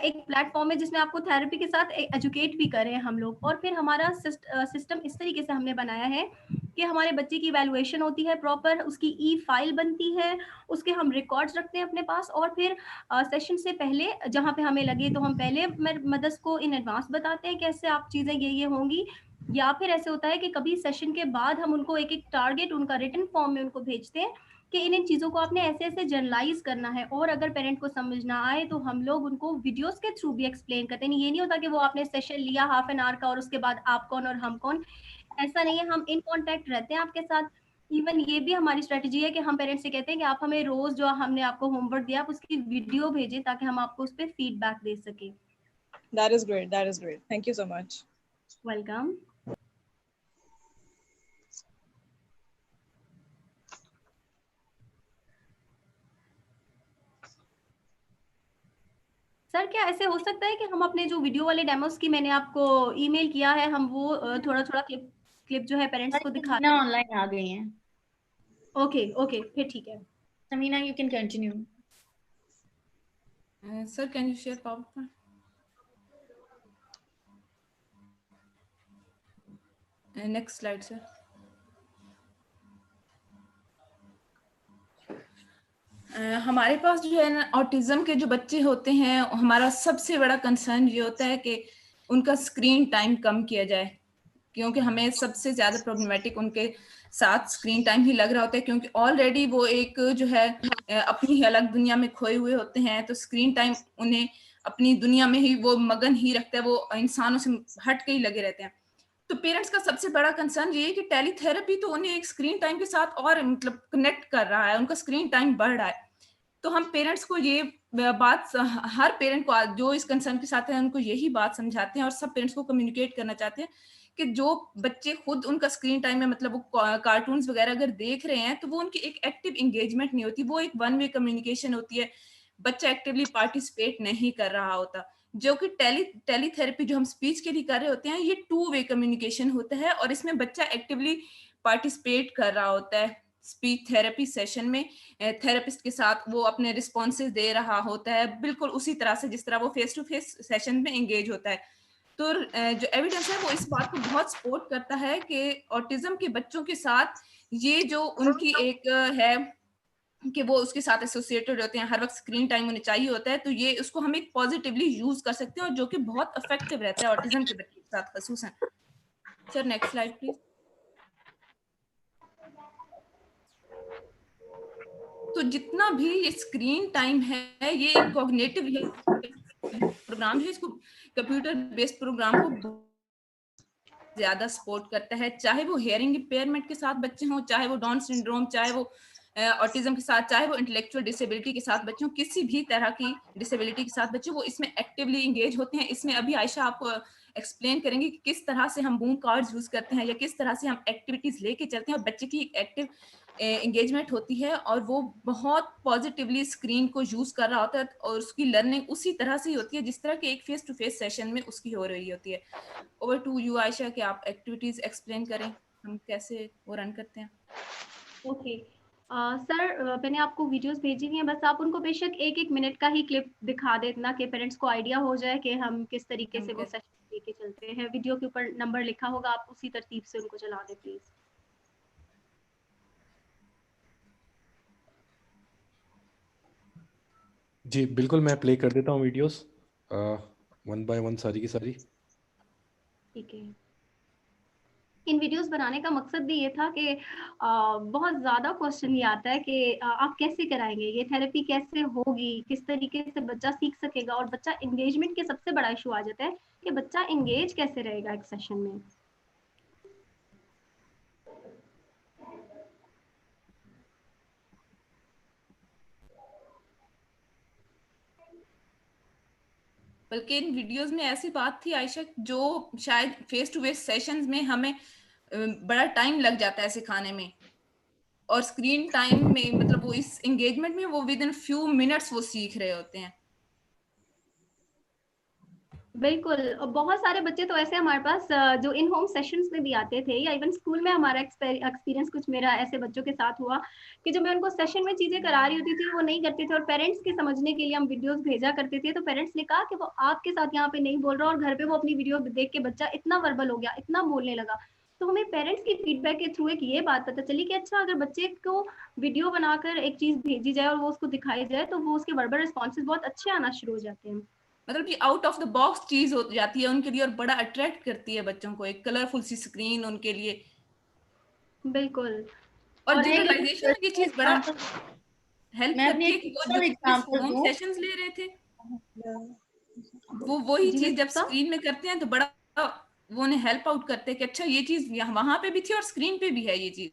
एक प्लेटफॉर्म है जिसमें आपको थेरेपी के साथ एजुकेट भी कर रहे हैं हम लोग। और फिर हमारा सिस्टम इस तरीके से हमने बनाया है कि हमारे बच्चे की इवैल्यूएशन होती है प्रॉपर, उसकी ई फाइल बनती है, उसके हम रिकॉर्ड्स रखते हैं अपने पास, और फिर सेशन से पहले जहाँ पे हमें लगे तो हम पहले मदर्स को इन एडवांस बताते हैं कैसे आप चीज़ें ये होंगी, या फिर ऐसे होता है कि कभी सेशन के बाद हम उनको एक टारगेट उनका रिटन फॉर्म में उनको भेजते हैं कि इन चीज़ों को आपने ऐसे जर्नलाइज करना है। और अगर पेरेंट को समझ ना आए तो हम लोग उनको वीडियोस के थ्रू भी एक्सप्लेन करते हैं। ये नहीं होता कि वो आपने सेशन लिया हाफ एन आवर का और उसके बाद आप कौन और हम कौन, ऐसा नहीं है। हम इन कॉन्टैक्ट रहते हैं आपके साथ। इवन ये भी हमारी स्ट्रेटजी है कि हम पेरेंट्स से कहते हैं कि आप हमें रोज जो हमने आपको होमवर्क दिया आप उसकी वीडियो भेजें ताकि हम आपको उस पर फीडबैक दे सके। That is great. Thank you so much. Welcome. Sir क्या ऐसे हो सकता है कि हम अपने जो वीडियो वाले डेमोस की मैंने आपको ईमेल किया है, हम वो थोड़ा क्लिप जो है पेरेंट्स को दिखा समीना ऑनलाइन आ गई हैं। ओके फिर ठीक है। Samina you can continue. Sir can you share power? Next slide sir. हमारे पास जो है ना ऑटिज्म के जो बच्चे होते हैं, हमारा सबसे बड़ा कंसर्न ये होता है कि उनका स्क्रीन टाइम कम किया जाए, क्योंकि हमें सबसे ज्यादा प्रॉब्लमेटिक उनके साथ स्क्रीन टाइम ही लग रहा होता है, क्योंकि ऑलरेडी वो एक जो है अपनी ही अलग दुनिया में खोए हुए होते हैं। तो स्क्रीन टाइम उन्हें अपनी दुनिया में ही वो मगन ही रखता है, वो इंसानों से हट के ही लगे रहते हैं। तो पेरेंट्स का सबसे बड़ा कंसर्न ये है कि टेलीथेरेपी तो उन्हें एक स्क्रीन टाइम के साथ और मतलब कनेक्ट कर रहा है, उनका स्क्रीन टाइम बढ़ रहा है। तो हम पेरेंट्स को ये बात, हर पेरेंट को जो इस कंसर्न के साथ है उनको यही बात समझाते हैं और सब पेरेंट्स को कम्युनिकेट करना चाहते हैं कि जो बच्चे खुद उनका स्क्रीन टाइम में मतलब वो कार्टून्स वगैरह अगर देख रहे हैं तो वो उनकी एक एक्टिव एंगेजमेंट नहीं होती, वो एक वन वे कम्युनिकेशन होती है, बच्चा एक्टिवली पार्टिसिपेट नहीं कर रहा होता। जो कि टेलीथेरेपी जो हम स्पीच के लिए कर रहे होते हैं, ये टू वे कम्युनिकेशन होता है और इसमें बच्चा एक्टिवली पार्टिसिपेट कर रहा होता है। स्पीच थेरेपी सेशन में थेरेपिस्ट के साथ वो अपने रिस्पॉन्सेज दे रहा होता है, बिल्कुल उसी तरह से जिस तरह वो फेस टू फेस सेशन में एंगेज होता है। तो जो एविडेंस है वो इस बात को बहुत सपोर्ट करता है कि ऑटिज्म के बच्चों के साथ ये जो उनकी एक है कि वो उसके साथ एसोसिएटेड होते हैं, हर वक्त स्क्रीन टाइम उन्हें चाहिए होता है, तो ये उसको हम एक पॉजिटिवली यूज कर सकते हैं और जो कि बहुत इफेक्टिव रहता है ऑटिज्म के बच्चों के साथ खसूसन। Sir next slide please. तो जितना भी ये स्क्रीन टाइम है ये एक कॉग्निटिव प्रोग्राम है, इसको कंप्यूटर बेस्ड प्रोग्राम को ज्यादा सपोर्ट करता है, चाहे वो हियरिंग इम्पेयरमेंट के साथ बच्चे हों, चाहे वो डाउन सिंड्रोम, चाहे वो ऑटिज्म के साथ, चाहे वो इंटेलेक्चुअल डिसेबिलिटी के साथ बच्चों, किसी भी तरह की डिसेबिलिटी के साथ बच्चे वो इसमें एक्टिवली इंगेज होते हैं। इसमें अभी आयशा आपको एक्सप्लेन करेंगे कि किस तरह से हम बूम कार्ड्स यूज करते हैं या किस तरह से हम एक्टिविटीज लेके चलते हैं और बच्चे की एक्टिव एंगेजमेंट होती है और वो बहुत पॉजिटिवली स्क्रीन को यूज कर रहा होता है और उसकी लर्निंग उसी तरह से ही होती है जिस तरह की एक फेस टू फेस सेशन में उसकी हो रही होती है। ओवर टू यू आयशा कि आप एक्टिविटीज एक्सप्लेन करें हम कैसे वो रन करते हैं। ओके सर, मैंने आपको वीडियोस भेजी हुई हैं, बस आप उनको बेशक एक मिनट का ही क्लिप दिखा देना कि पेरेंट्स को आइडिया हो जाए कि हम किस तरीके से वो सेशन लेके चलते हैं। वीडियो के ऊपर नंबर लिखा होगा, आप उसी तरतीब से उनको चला दें प्लीज। जी बिल्कुल, मैं प्ले कर देता हूँ वीडियोस वन बाय वन सारी की सारी। ठीक है। इन वीडियोस बनाने का मकसद भी ये था कि बहुत ज़्यादा क्वेश्चन ये आता है कि आप कैसे कराएंगे, ये थेरेपी कैसे होगी, किस तरीके से बच्चा सीख सकेगा, और बच्चा एंगेजमेंट के सबसे बड़ा इशू आ जाता है कि बच्चा एंगेज कैसे रहेगा एक सेशन में। बल्कि इन वीडियोस में ऐसी बात थी आयशा, जो शायद फेस टू फेस सेशंस में हमें बड़ा टाइम लग जाता है सिखाने में, और स्क्रीन टाइम में मतलब वो इस एंगेजमेंट में वो विद इन फ्यू मिनट्स वो सीख रहे होते हैं। बिल्कुल, बहुत सारे बच्चे तो ऐसे हमारे पास जो इन होम सेशंस में भी आते थे, या इवन स्कूल में हमारा एक्सपीरियंस कुछ मेरा ऐसे बच्चों के साथ हुआ कि जब मैं उनको सेशन में चीजें करा रही होती थी वो नहीं करते थे, और पेरेंट्स के समझने के लिए हम वीडियोस भेजा करते थे, तो पेरेंट्स ने कहा कि वो आपके साथ यहाँ पे नहीं बोल रहा, और घर पे वो अपनी वीडियो देख के बच्चा इतना वर्बल हो गया, इतना बोलने लगा। तो हमें पेरेंट्स की फीडबैक के थ्रू एक ये बात पता चली कि अच्छा, अगर बच्चे को वीडियो बनाकर एक चीज भेजी जाए और वो उसको दिखाई जाए, तो वो उसके वर्बल रिस्पॉन्सेज बहुत अच्छे आना शुरू हो जाते हैं। मतलब ये आउट ऑफ द बॉक्स चीज हो जाती है उनके लिए, और बड़ा अट्रैक्ट करती है बच्चों को, एक कलरफुल सी स्क्रीन उनके लिए। बिल्कुल। और और एक जनरलाइजेशन में ये चीज बड़ा हेल्प मैं अपनी करती है एक कि वो पर्सनल जब एग्जांपल होम दूं। सेशंस ले रहे थे वो वही जी चीज जब मिस्टर, स्क्रीन में करते हैं तो बड़ा वो उन्हें हेल्प आउट करते हैं कि अच्छा ये चीज वहां पे भी थी और स्क्रीन पे भी है ये चीज।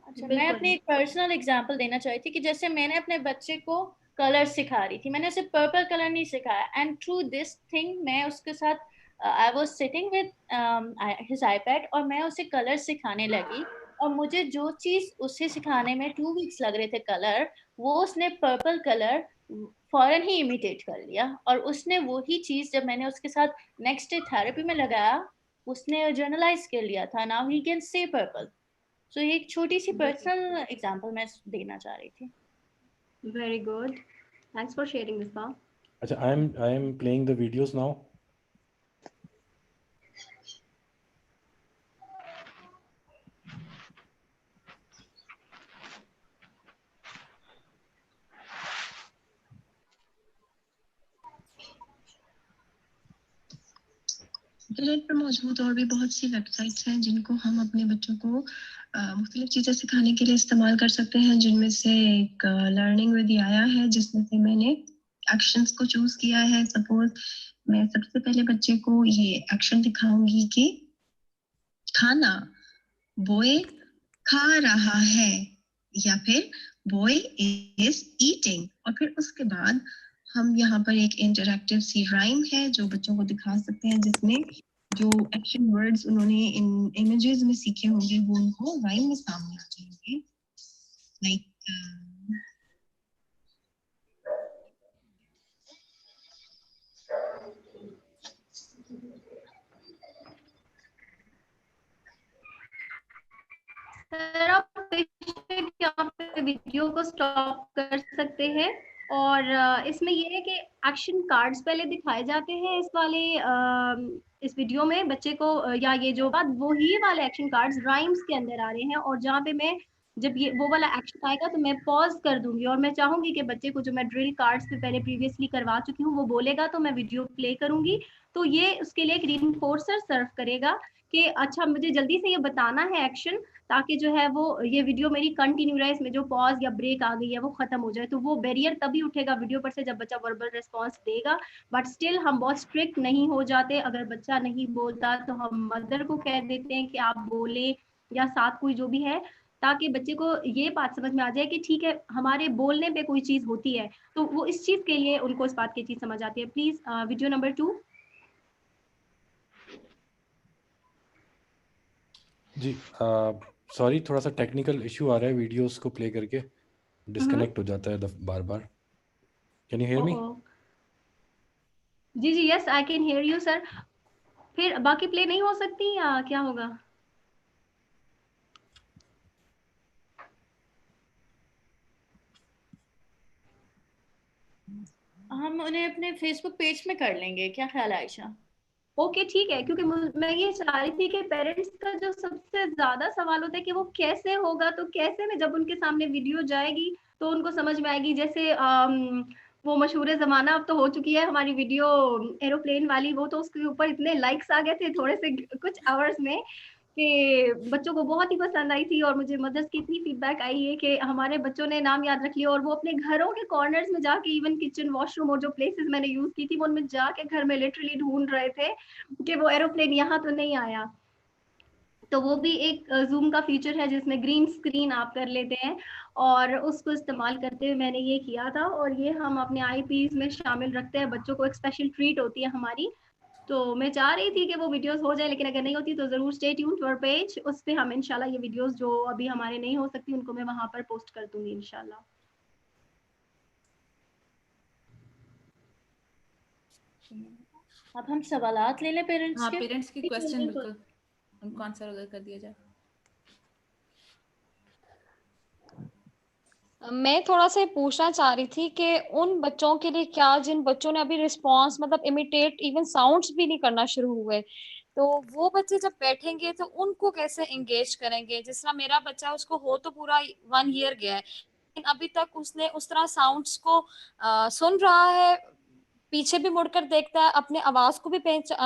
अच्छा, मैं बिल्कुल। अपनी एक पर्सनल एग्जांपल देना चाहती थी कि जैसे मैंने अपने बच्चे को कलर सिखा रही थी, मैंने उसे पर्पल कलर नहीं सिखाया, एंड थ्रू दिस थिंग मैं उसके साथ I was sitting with his iPad और मैं उसे कलर सिखाने लगी, और मुझे जो चीज उसे सिखाने में 2 वीक्स लग रहे थे कलर, वो उसने पर्पल कलर फौरन ही इमिटेट कर लिया, और उसने वही चीज जब मैंने उसके साथ नेक्स्ट डे थेरेपी में लगाया, उसने जर्नलाइज कर लिया था, now he can say purple. So ये एक छोटी सी पर्सनल एग्जांपल मैं देना चाह रही थी। Very good, thanks for sharing this part. अच्छा, I am playing the videos now. Internet पर मौजूद और भी बहुत सी वेबसाइट्स हैं जिनको हम अपने बच्चों को मुख्तलिफ चीज़ें सिखाने के लिए इस्तेमाल कर सकते हैं, जिनमें से एक लर्निंग विद आया है, जिसमें से मैंने एक्शंस को चूज किया है। सपोज मैं सबसे पहले बच्चे को ये एक्शन दिखाऊंगी कि खाना बॉय खा रहा है, या फिर बॉय इज ईटिंग, और फिर उसके बाद हम यहाँ पर एक इंटरैक्टिव सी राइम है जो बच्चों को दिखा सकते हैं, जिसमें जो एक्शन वर्ड्स उन्होंने इन इमेजेस में सीखे होंगे वो उनको राइम में सामने आ जाएंगे। लाइक सर आप यहाँ पे वीडियो को स्टॉप कर सकते हैं, और इसमें ये है कि एक्शन कार्ड्स पहले दिखाए जाते हैं इस वाले इस वीडियो में बच्चे को, या ये जो बात वही वाले एक्शन कार्ड्स राइम्स के अंदर आ रहे हैं, और जहाँ पे मैं जब ये वो वाला एक्शन आएगा तो मैं पॉज कर दूंगी, और मैं चाहूंगी कि बच्चे को जो मैं ड्रिल कार्ड्स पे पहले प्रीवियसली करवा चुकी हूँ वो बोलेगा तो मैं वीडियो प्ले करूंगी, तो ये उसके लिए एक रीइंफोर्सर सर्व करेगा कि अच्छा मुझे जल्दी से ये बताना है एक्शन, ताकि जो है वो ये वीडियो मेरी कंटिन्यू रहे, इसमें जो पॉज या ब्रेक आ गई है वो खत्म हो जाए। तो वो बैरियर तभी उठेगा वीडियो पर से जब बच्चा वर्बल रिस्पॉन्स देगा, बट स्टिल हम बहुत स्ट्रिक्ट नहीं हो जाते। अगर बच्चा नहीं बोलता तो हम मदर को कह देते हैं कि आप बोले, या साथ कोई जो भी है, ताकि बच्चे को ये बात समझ में आ जाए कि ठीक है हमारे बोलने पे कोई चीज होती है, तो वो इस चीज के लिए उनको इस बात की चीज समझ आती है। Please video number 2। जी सॉरी, थोड़ा सा टेक्निकल इशू आ रहा है, वीडियोस को प्ले करके डिस्कनेक्ट हो जाता है बार बार। Can you hear me? जी जी, yes I can hear you sir. फिर बाकी प्ले नहीं हो सकती या क्या होगा? हम उन्हें अपने फेसबुक पेज में कर लेंगे, क्या ख्याल है आयशा? ओके ठीक है, क्योंकि मैं ये चाह रही थी कि पेरेंट्स का जो सबसे ज्यादा सवाल होता है कि वो कैसे होगा, तो कैसे में जब उनके सामने वीडियो जाएगी तो उनको समझ में आएगी। जैसे वो मशहूर ज़माना अब तो हो चुकी है हमारी वीडियो एरोप्लेन वाली, वो तो उसके ऊपर इतने लाइक्स आ गए थे थोड़े से कुछ आवर्स में कि बच्चों को बहुत ही पसंद आई थी। और मुझे मदर्स की इतनी फीडबैक आई है कि हमारे बच्चों ने नाम याद रख लिया और वो अपने घरों के कॉर्नर्स में जाके, इवन किचन, वॉशरूम और जो प्लेसेस मैंने यूज की थी वो उनमें जाके घर में लिटरली ढूंढ रहे थे कि वो एरोप्लेन यहाँ तो नहीं आया। तो वो भी एक जूम का फीचर है जिसमें ग्रीन स्क्रीन आप कर लेते हैं, और उसको इस्तेमाल करते हुए मैंने ये किया था। और ये हम अपने आईपीज में शामिल रखते हैं, बच्चों को एक स्पेशल ट्रीट होती है हमारी। तो मैं चाह रही थी कि वो वीडियोस हो जाए, लेकिन अगर नहीं होती तो जरूर stay tune to our page, उस पे हम इंशाल्लाह ये वीडियोस जो अभी हमारे नहीं हो सकती उनको मैं वहां पर पोस्ट कर दूंगी इंशाल्लाह। अब हम सवालात ले लें पेरेंट्स हाँ, के। पेरेंट्स की क्वेश्चन बिल्कुल उनको आंसर अगर कर दिया जाए। मैं थोड़ा सा पूछना चाह रही थी कि उन बच्चों के लिए क्या, जिन बच्चों ने अभी रिस्पांस मतलब इमिटेट इवन साउंड्स भी नहीं करना शुरू हुए, तो वो बच्चे जब बैठेंगे तो उनको कैसे एंगेज करेंगे? जिस तरह मेरा बच्चा, उसको हो तो पूरा 1 ईयर गया है, लेकिन अभी तक उसने उस तरह साउंड्स को सुन रहा है, पीछे भी मुड़कर देखता है, अपने आवाज को भी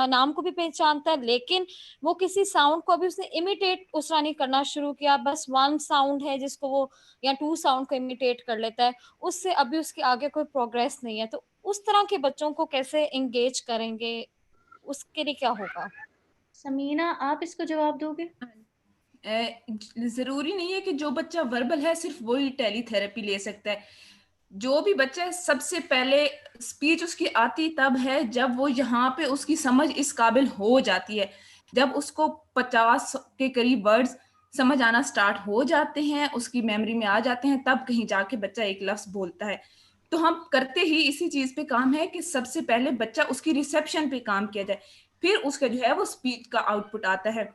नाम को भी पहचानता है, लेकिन वो किसी साउंड को अभी उसने इमिटेट उस तरह नहीं करना शुरू किया। बस 1 साउंड है जिसको वो, या 2 साउंड को इमिटेट कर लेता है, उससे अभी उसके आगे कोई प्रोग्रेस नहीं है। तो उस तरह के बच्चों को कैसे एंगेज करेंगे, उसके लिए क्या होगा? समीना, आप इसको जवाब दोगे? जरूरी नहीं है कि जो बच्चा वर्बल है सिर्फ वही टेलीथेरेपी ले सकता है। जो भी बच्चा, सबसे पहले स्पीच उसकी आती तब है जब वो यहाँ पे उसकी समझ इस काबिल हो जाती है। जब उसको 50 के करीब वर्ड्स समझ आना स्टार्ट हो जाते हैं, उसकी मेमोरी में आ जाते हैं, तब कहीं जाके बच्चा एक लफ्ज बोलता है। तो हम करते ही इसी चीज पे काम है कि सबसे पहले बच्चा उसकी रिसेप्शन पे काम किया जाए, फिर उसका जो है वो स्पीच का आउटपुट आता है।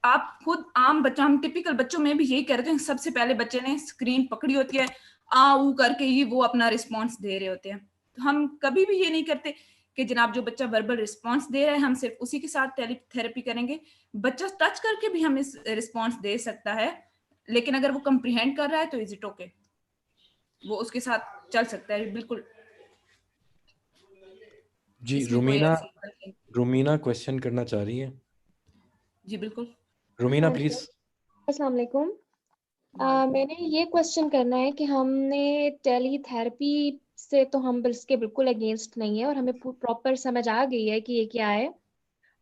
आप खुद आम बच्चा, हम टिपिकल बच्चों में भी यही करते हैं, सबसे पहले बच्चे ने स्क्रीन पकड़ी होती है, आ ऊ करके ही वो अपना रिस्पॉन्स दे रहे होते हैं। तो हम कभी भी ये नहीं करते कि जनाब जो बच्चा वर्बल रिस्पॉन्स दे रहा है हम सिर्फ उसी के साथ टेलीथेरेपी करेंगे। बच्चा टच करके भी हम इस रिस्पॉन्स दे सकता है, लेकिन अगर वो कंप्रीहेंड कर रहा है तो इज इट ओके, वो उसके साथ चल सकता है बिल्कुल। जी, रुमीना क्वेश्चन करना चाह रही है। जी बिल्कुल, रुमीना प्लीज। अस्सलाम वालेकुम। मैंने ये क्वेश्चन करना है कि हमने टेलीथेरेपी से तो हम इसके बिल्कुल अगेंस्ट नहीं है और हमें प्रॉपर समझ आ गई है कि ये क्या है।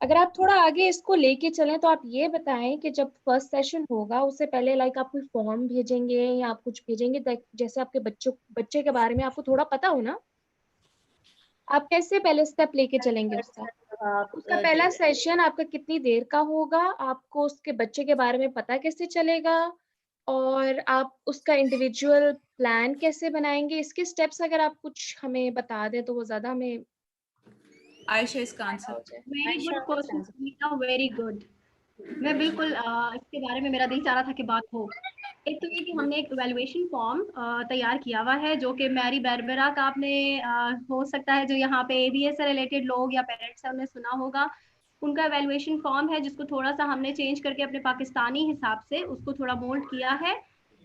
अगर आप थोड़ा आगे इसको लेके चलें तो आप ये बताएं कि जब फर्स्ट सेशन होगा उससे पहले लाइक आप कोई फॉर्म भेजेंगे या आप कुछ भेजेंगे, जैसे आपके बच्चे के बारे में आपको थोड़ा पता हो ना, आप कैसे पहले स्टेप लेके चलेंगे उसका पहला सेशन आपका कितनी देर का होगा, आपको उसके बच्चे के बारे में पता कैसे चलेगा, और आप उसका इंडिविजुअल प्लान कैसे बनाएंगे? इसके स्टेप्स अगर आप कुछ हमें बता दें तो वो ज्यादा हमें। आयशा इसका answer. Very good question, very good. मैं बिल्कुल इसके बारे में मेरा दिल चाह रहा था कि बात हो। एक तो ये कि हमने एक इवैल्यूएशन फॉर्म तैयार किया हुआ है जो कि मैरी बैरबरा का आपने हो सकता है जो यहाँ पे एबीए से रिलेटेड लोग या पेरेंट्स हैं उन्हें सुना होगा। उनका इवैल्यूएशन फॉर्म है जिसको थोड़ा सा हमने चेंज करके अपने पाकिस्तानी हिसाब से उसको थोड़ा मोल्ड किया है,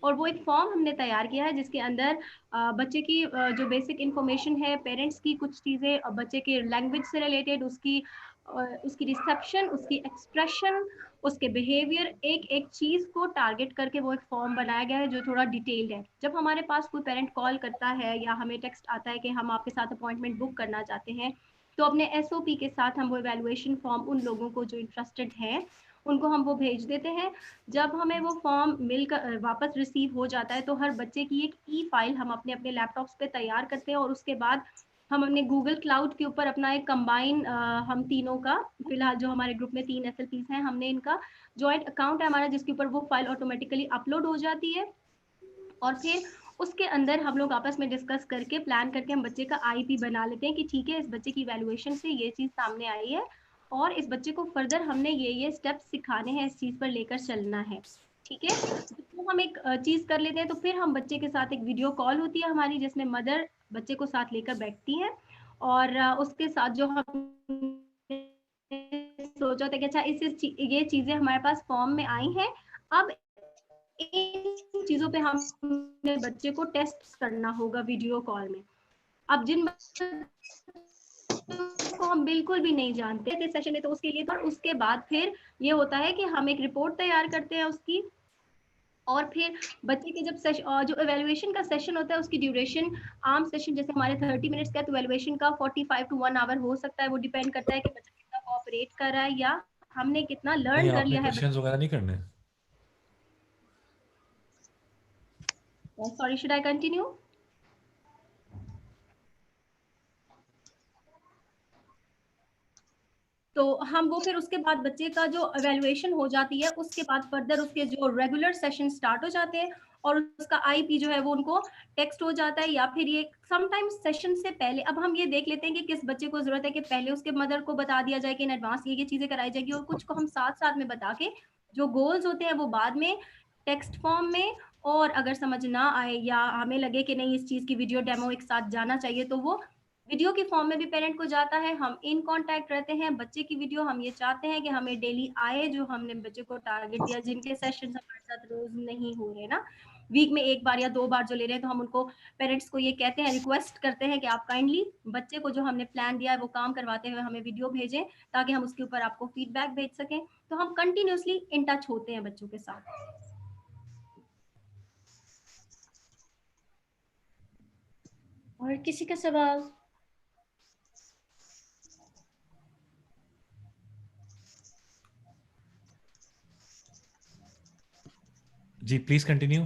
और वो एक फॉर्म हमने तैयार किया है जिसके अंदर बच्चे की जो बेसिक इंफॉर्मेशन है, पेरेंट्स की कुछ चीज़ें, बच्चे के लैंग्वेज से रिलेटेड, उसकी रिसेप्शन, उसकी एक्सप्रेशन, उसके बिहेवियर, एक एक चीज़ को टारगेट करके वो एक फॉर्म बनाया गया है जो थोड़ा डिटेल्ड है। जब हमारे पास कोई पेरेंट कॉल करता है या हमें टेक्स्ट आता है कि हम आपके साथ अपॉइंटमेंट बुक करना चाहते हैं, तो अपने एसओपी के साथ हम वो इवैल्यूएशन फॉर्म उन लोगों को जो इंटरेस्टेड हैं उनको हम वो भेज देते हैं। जब हमें वो फॉर्म मिलकर वापस रिसीव हो जाता है तो हर बच्चे की एक ई फाइल हम अपने अपने लैपटॉप्स पे तैयार करते हैं, और उसके बाद हम अपने गूगल क्लाउड के ऊपर अपना एक कंबाइन, हम तीनों का, फिलहाल जो हमारे ग्रुप में 3 एसएलपीज हैं, हमने इनका जॉइंट अकाउंट है हमारा जिसके ऊपर वो फाइल ऑटोमेटिकली अपलोड हो जाती है, और फिर उसके अंदर हम लोग आपस में डिस्कस करके प्लान करके हम बच्चे का आईपी बना लेते हैं कि ठीक है इस बच्चे की इवैल्यूएशन से ये चीज़ सामने आई है और इस बच्चे को फर्दर हमने ये स्टेप्स सिखाने हैं, इस चीज़ पर लेकर चलना है। ठीक है, तो हम एक चीज़ कर लेते हैं तो फिर हम बच्चे के साथ एक वीडियो कॉल होती है हमारी जिसमें मदर बच्चे को साथ लेकर बैठती है, और उसके साथ जो हम सोचा था कि अच्छा ये चीज़ें हमारे पास फॉर्म में आई हैं, अब इन चीजों पे हमें बच्चे को टेस्ट करना होगा वीडियो कॉल में। अब जिन को हम बिल्कुल भी नहीं जानते थे सेशन में, तो उसके लिए तो उसके बाद फिर ये होता है कि हम एक रिपोर्ट तैयार करते हैं उसकी, और फिर बच्चे के जब जो एवेल्युएशन का सेशन होता है उसकी ड्यूरेशन, आम सेशन जैसे हमारे 30 मिनट्स का, तो एवेल्युएशन का 45 to 1 आवर हो सकता है। वो डिपेंड करता है कि बच्चा कितना कोऑपरेट कर रहा है या हमने कितना लर्न कर लिया है। क्वेश्चंस वगैरह नहीं करने? Sorry, should I continue? तो हम वो फिर उसके बाद बच्चे का जो एवेल्युएशन हो जाती है, उसके बाद फर्दर उसके जो रेगुलर सेशन स्टार्ट हो जाते हैं और उसका आईपी जो है वो उनको टेक्स्ट हो जाता है, या फिर ये समटाइम्स सेशन से पहले। अब हम ये देख लेते हैं कि किस बच्चे को जरूरत है कि पहले उसके मदर को बता दिया जाए कि इन एडवांस ये चीजें कराई जाएगी, और कुछ को हम साथ साथ में बता के जो गोल्स होते हैं वो बाद में टेक्स्ट फॉर्म में, और अगर समझ ना आए या हमें लगे कि नहीं इस चीज की वीडियो डेमो एक साथ जाना चाहिए, तो वो वीडियो की फॉर्म में भी पेरेंट को जाता है। हम इन कांटेक्ट रहते हैं बच्चे की वीडियो। हम ये चाहते हैं कि हमें डेली आए, जो हमने बच्चे को टारगेट दिया, जिनके सेशन हमारे साथ रोज नहीं हो रहे ना, वीक में 1 बार या 2 बार जो ले रहे हैं, तो हम उनको पेरेंट्स को ये कहते हैं, रिक्वेस्ट करते हैं कि आप काइंडली बच्चे को जो हमने प्लान दिया है वो काम करवाते हुए हमें वीडियो भेजें, ताकि हम उसके ऊपर आपको फीडबैक भेज सकें। तो हम कंटिन्यूसली इन टच होते हैं बच्चों के साथ। और किसी का सवाल? जी प्लीज कंटिन्यू।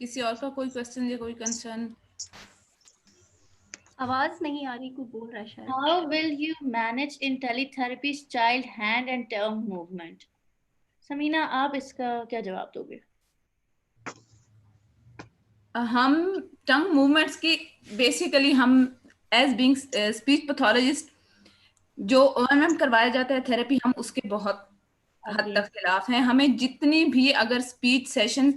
किसी और का कोई क्वेश्चन या कोई कंसर्न? आवाज नहीं आ रही, कोई बोल रहा है शायद। How will you manage in teletherapy's child hand and tongue movement? Samina, आप इसका क्या जवाब दोगे? हम टंग मूवमेंट्स की बेसिकली हम एज बीइंग स्पीच पैथोलॉजिस्ट जो ओएमएम करवाया जाता है थेरेपी, हम उसके बहुत हद तक खिलाफ हैं। हमें जितनी भी अगर स्पीच सेशन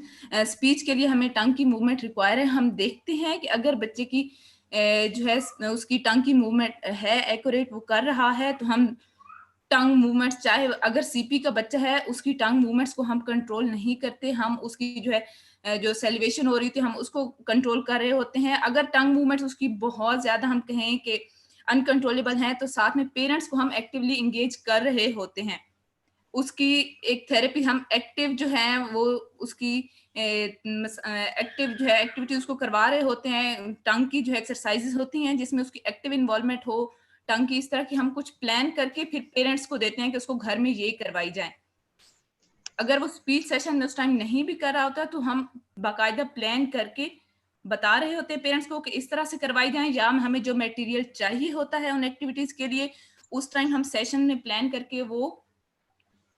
स्पीच के लिए हमें टंग की मूवमेंट रिक्वायर है, हम देखते हैं कि अगर बच्चे की जो है उसकी टंग की मूवमेंट है एक्यूरेट, वो कर रहा है, तो हम टंग मूवमेंट्स, चाहे अगर सीपी का बच्चा है उसकी टंग मूवमेंट्स को हम कंट्रोल नहीं करते, हम उसकी जो है जो सेलिवेशन हो रही थी हम उसको कंट्रोल कर रहे होते हैं। अगर टंग मूवमेंट्स उसकी बहुत ज्यादा हम कहें कि अनकंट्रोलेबल हैं, तो साथ में पेरेंट्स को हम एक्टिवली इंगेज कर रहे होते हैं। उसकी एक थेरेपी हम एक्टिव जो है वो उसकी एक्टिव जो है एक्टिविटी उसको करवा रहे होते हैं। टंग की जो एक्सरसाइजेस होती हैं जिसमें उसकी एक्टिव इन्वॉल्वमेंट हो टंग की, इस तरह की हम कुछ प्लान करके फिर पेरेंट्स को देते हैं कि उसको घर में ये करवाई जाए। अगर वो स्पीच सेशन में उस टाइम नहीं भी कर रहा होता तो हम बाकायदा प्लान करके बता रहे होते हैं पेरेंट्स को कि इस तरह से करवाई जाए, या हमें जो मटेरियल चाहिए होता है उन एक्टिविटीज के लिए उस टाइम हम सेशन में प्लान करके वो